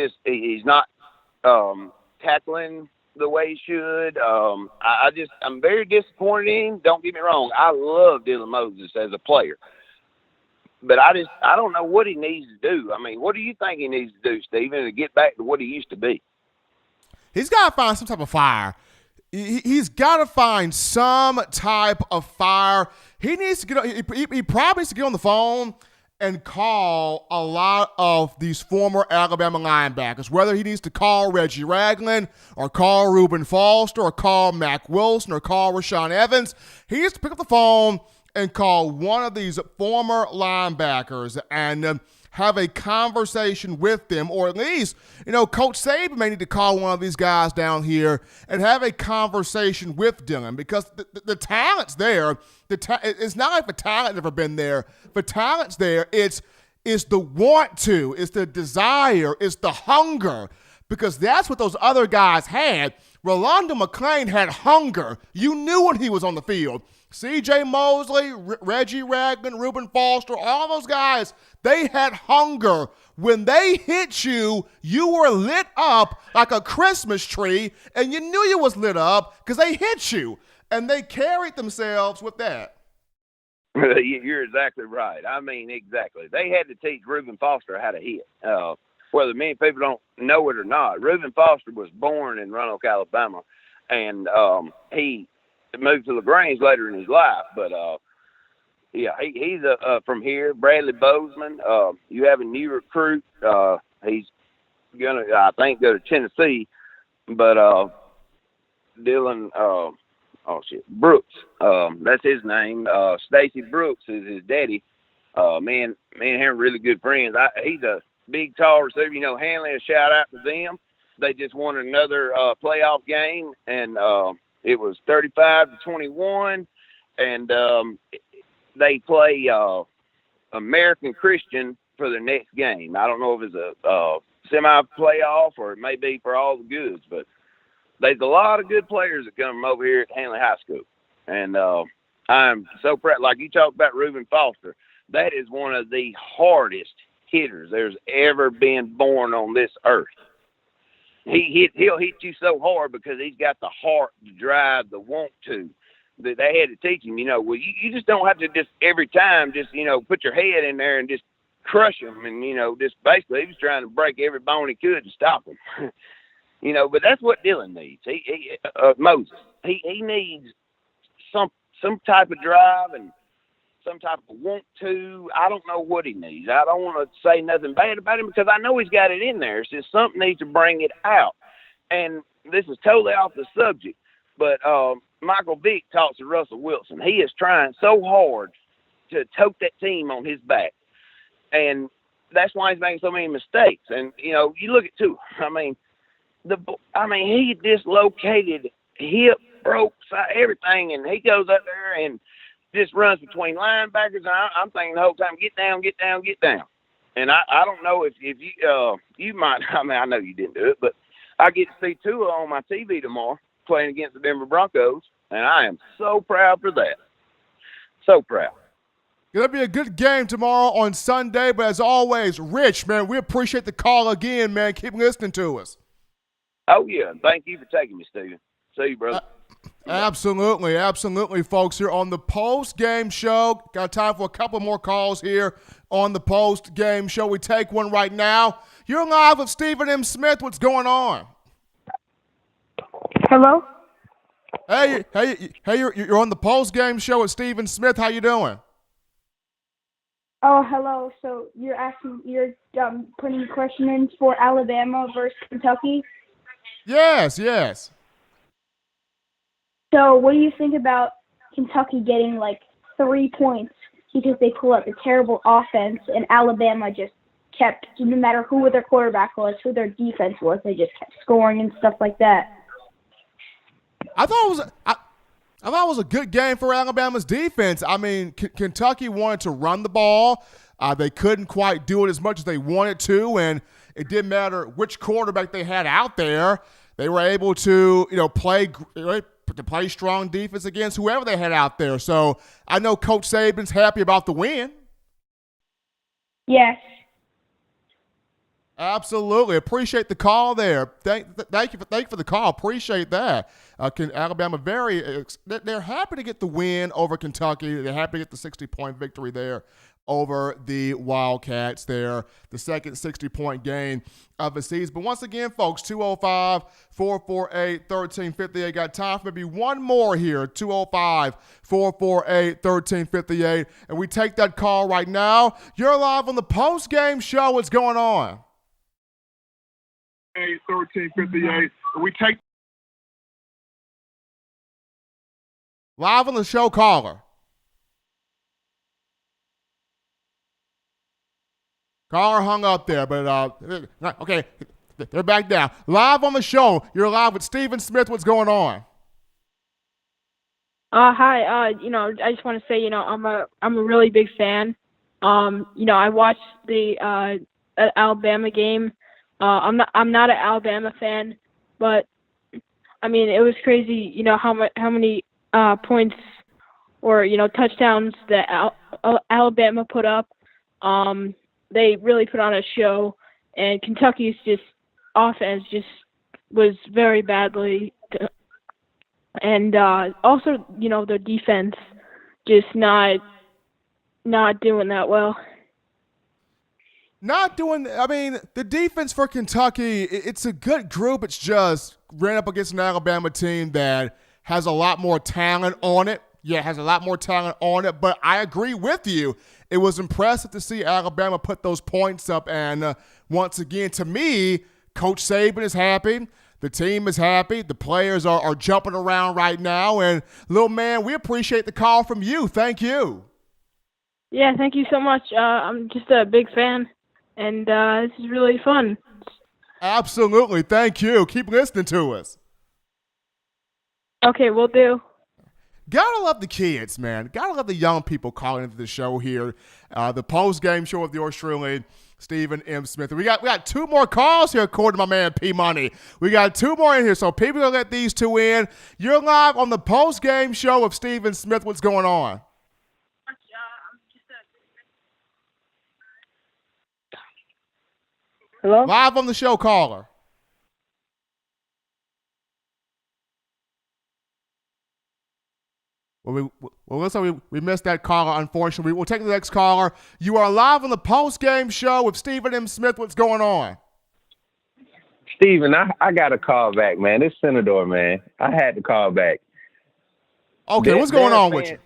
not tackling the way he should. I'm very disappointed in him. Don't get me wrong. I love Dylan Moses as a player. But I don't know what he needs to do. What do you think he needs to do, Stephen, to get back to what he used to be? He's got to find some type of fire. He's got to find some type of fire. He needs to he probably needs to get on the phone and call a lot of these former Alabama linebackers, whether he needs to call Reggie Ragland or call Reuben Foster or call Mack Wilson or call Rashaan Evans. He needs to pick up the phone and call one of these former linebackers and have a conversation with them, or at least, Coach Saban may need to call one of these guys down here and have a conversation with Dylan, because the talent's there. It's not like the talent never been there. The talent's there. It's the want to. It's the desire. It's the hunger, because that's what those other guys had. Rolando McClain had hunger. You knew when he was on the field. C.J. Mosley, Reggie Ragland, Reuben Foster, all those guys, they had hunger. When they hit you, you were lit up like a Christmas tree, and you knew you was lit up because they hit you, and they carried themselves with that. You're exactly right. I mean, exactly. They had to teach Reuben Foster how to hit. Whether many people don't know it or not, Reuben Foster was born in Roanoke, Alabama, and he moved to LaGrange later in his life. But, he's from here. Bradley Bozeman. You have a new recruit. He's going to, I think, go to Tennessee. But Dylan Brooks. That's his name. Stacy Brooks is his daddy. Me and him are really good friends. He's a big, tall receiver. Hanley, a shout-out to them. They just won another playoff game, and it was 35-21, and they play American Christian for the next game. I don't know if it's a semi-playoff or it may be for all the goods, but there's a lot of good players that come over here at Hanley High School, and I'm so proud. Like you talked about Reuben Foster, that is one of the hardest hitters there's ever been born on this earth. He'll hit you so hard because he's got the heart, the drive, the want to. That they had to teach him, you just don't have to just every time just, put your head in there and just crush him. And, just basically he was trying to break every bone he could to stop him. But that's what Dylan needs. Moses, he needs some type of drive and some type of want to. I don't know what he needs. I don't want to say nothing bad about him because I know he's got it in there. It's just something needs to bring it out. And this is totally off the subject, but Michael Vick talks to Russell Wilson. He is trying so hard to tote that team on his back, and that's why he's making so many mistakes. And you look at Tua. He dislocated hip, broke everything, and he goes up there and just runs between linebackers, and I'm thinking the whole time, get down, get down, get down. And I don't know if you might. I know you didn't do it, but I get to see Tua on my TV tomorrow playing against the Denver Broncos, and I am so proud for that. So proud. It'll be a good game tomorrow on Sunday, but as always, Rich, man, we appreciate the call again, man. Keep listening to us. Oh, yeah. Thank you for taking me, Steven. See you, brother. Absolutely, folks, here on the post-game show. Got time for a couple more calls here on the post-game show. We take one right now. You're live with Stephen M. Smith. What's going on? Hello? Hey, you're on the post-game show with Stephen Smith. How you doing? Oh, hello. So you're putting a question in for Alabama versus Kentucky? Yes. So what do you think about Kentucky getting 3 points because they pull up a terrible offense and Alabama just kept, no matter who their quarterback was, who their defense was, they just kept scoring and stuff like that? I thought it was a good game for Alabama's defense. I mean, Kentucky wanted to run the ball. They couldn't quite do it as much as they wanted to, and it didn't matter which quarterback they had out there. They were able to, play strong defense against whoever they had out there. So I know Coach Saban's happy about the win. Yes. Absolutely. Appreciate the call there. Thank you for the call. Appreciate that. Alabama they're happy to get the win over Kentucky. They're happy to get the 60-point victory there over the Wildcats there, the second 60-point game of the season. But once again, folks, 205-448-1358. Got time for maybe one more here, 205-448-1358. And we take that call right now. You're live on the post-game show. What's going on? 1358. We take live on the show, caller. Caller hung up there, but okay, they're back now. Live on the show. You're live with Stephen Smith. What's going on? Hi. I just want to say, I'm a really big fan. I watched the Alabama game. I'm not an Alabama fan, but I mean, it was crazy. How many points or touchdowns that Alabama put up. They really put on a show, and Kentucky's offense was very badly. And also, their defense just not doing that well. The defense for Kentucky, it's a good group. It's just ran up against an Alabama team that has a lot more talent on it. Yeah, has a lot more talent on it, but I agree with you. It was impressive to see Alabama put those points up, and once again, to me, Coach Saban is happy. The team is happy. The players are jumping around right now, and little man, we appreciate the call from you. Thank you. Yeah, thank you so much. I'm just a big fan, and this is really fun. Absolutely. Thank you. Keep listening to us. Okay, will do. Gotta love the kids, man. Gotta love the young people calling into the show here. The post-game show of yours truly, Stephen M. Smith. We got two more calls here, according to my man P Money. We got two more in here, so people gonna let these two in. You're live on the post-game show of Stephen Smith. What's going on? Hello? Live on the show, caller. Well, looks like we missed that caller, unfortunately. We'll take the next caller. You are live on the post-game show with Stephen M. Smith. What's going on? Steven, I got to call back, man. It's Senator, man. I had to call back. Okay, what's going on with you?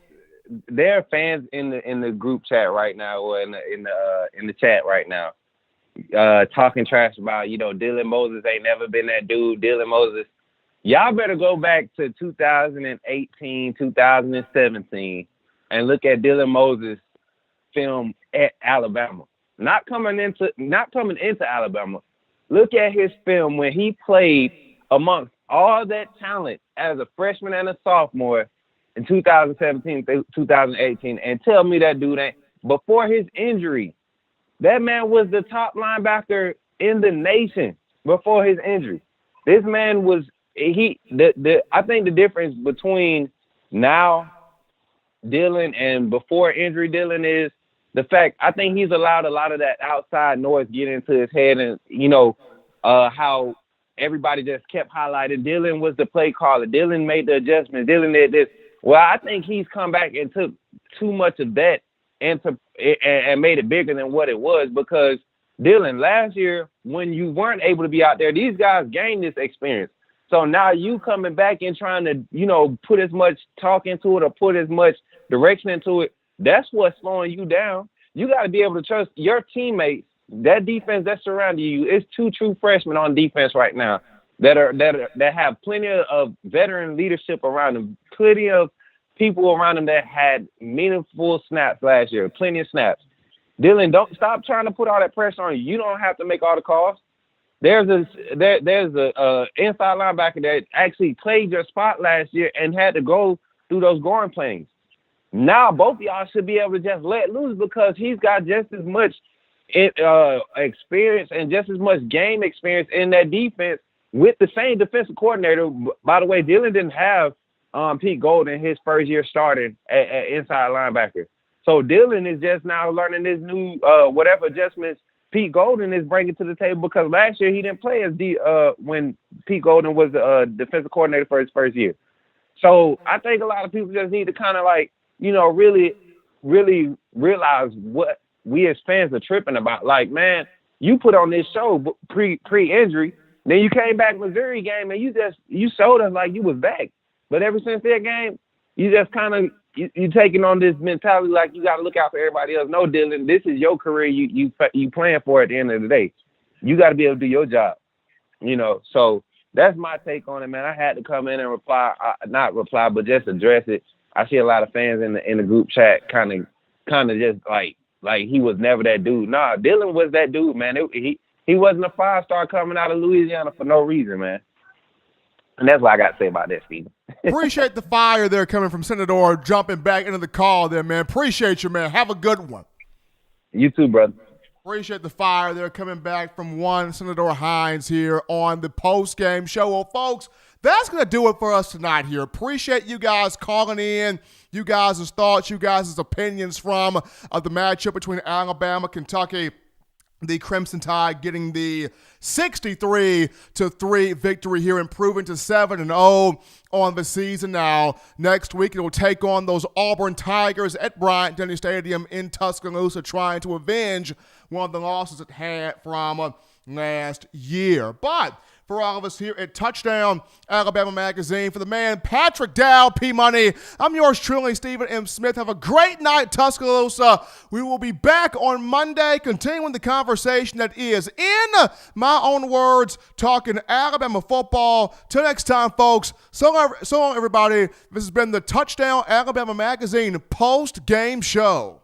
There are fans in the group chat right now, or in the chat right now, talking trash about, Dylan Moses ain't never been that dude. Dylan Moses. Y'all better go back to 2018, 2017, and look at Dylan Moses' film at Alabama. Not coming into Alabama. Look at his film when he played amongst all that talent as a freshman and a sophomore in 2017, 2018, and tell me that dude ain't. Before his injury, that man was the top linebacker in the nation before his injury. This man was. I think the difference between now Dylan and before injury Dylan is the fact I think he's allowed a lot of that outside noise get into his head, and how everybody just kept highlighting Dylan was the play caller. Dylan made the adjustment. Dylan did this. Well, I think he's come back and took too much of that and made it bigger than what it was, because Dylan, last year when you weren't able to be out there, these guys gained this experience. So now you coming back and trying to, put as much talk into it or put as much direction into it, that's what's slowing you down. You got to be able to trust your teammates, that defense that's surrounding you. It's two true freshmen on defense right now that have plenty of veteran leadership around them, plenty of people around them that had meaningful snaps last year, plenty of snaps. Dylan, don't stop trying to put all that pressure on you. You don't have to make all the calls. There's a inside linebacker that actually played your spot last year and had to go through those growing pains. Now both of y'all should be able to just let loose, because he's got just as much experience and just as much game experience in that defense with the same defensive coordinator. By the way, Dylan didn't have Pete Golden his first year starting at inside linebacker. So Dylan is just now learning this new whatever adjustments Pete Golden is bringing to the table, because last year he didn't play as when Pete Golden was the defensive coordinator for his first year. So I think a lot of people just need to kind of really, really realize what we as fans are tripping about. Like, man, you put on this show pre-injury, then you came back Missouri game and you showed us like you was back. But ever since that game, you just kind of you taking on this mentality like you got to look out for everybody else. No, Dylan, this is your career. You playing for at the end of the day. You got to be able to do your job. So that's my take on it, man. I had to come in and reply, not reply, but just address it. I see a lot of fans in the group chat kind of just like like he was never that dude. Nah, Dylan was that dude, man. He wasn't a 5-star coming out of Louisiana for no reason, man. And that's what I got to say about that, Steven. Appreciate the fire there coming from Senator, jumping back into the call there, man. Appreciate you, man. Have a good one. You too, brother. Appreciate the fire there coming back from one Senator Hines here on the post-game show. Well, folks, that's going to do it for us tonight here. Appreciate you guys calling in, you guys' thoughts, you guys' opinions from the matchup between Alabama, Kentucky, the Crimson Tide getting the 63-3 victory here, improving to 7-0 on the season now. Next week, it will take on those Auburn Tigers at Bryant-Denny Stadium in Tuscaloosa, trying to avenge one of the losses it had from last year. But for all of us here at Touchdown Alabama Magazine, for the man Patrick Dow, P-Money, I'm yours truly, Stephen M. Smith. Have a great night, Tuscaloosa. We will be back on Monday, continuing the conversation that is, in my own words, talking Alabama football. Till next time, folks. So long, everybody. This has been the Touchdown Alabama Magazine post-game show.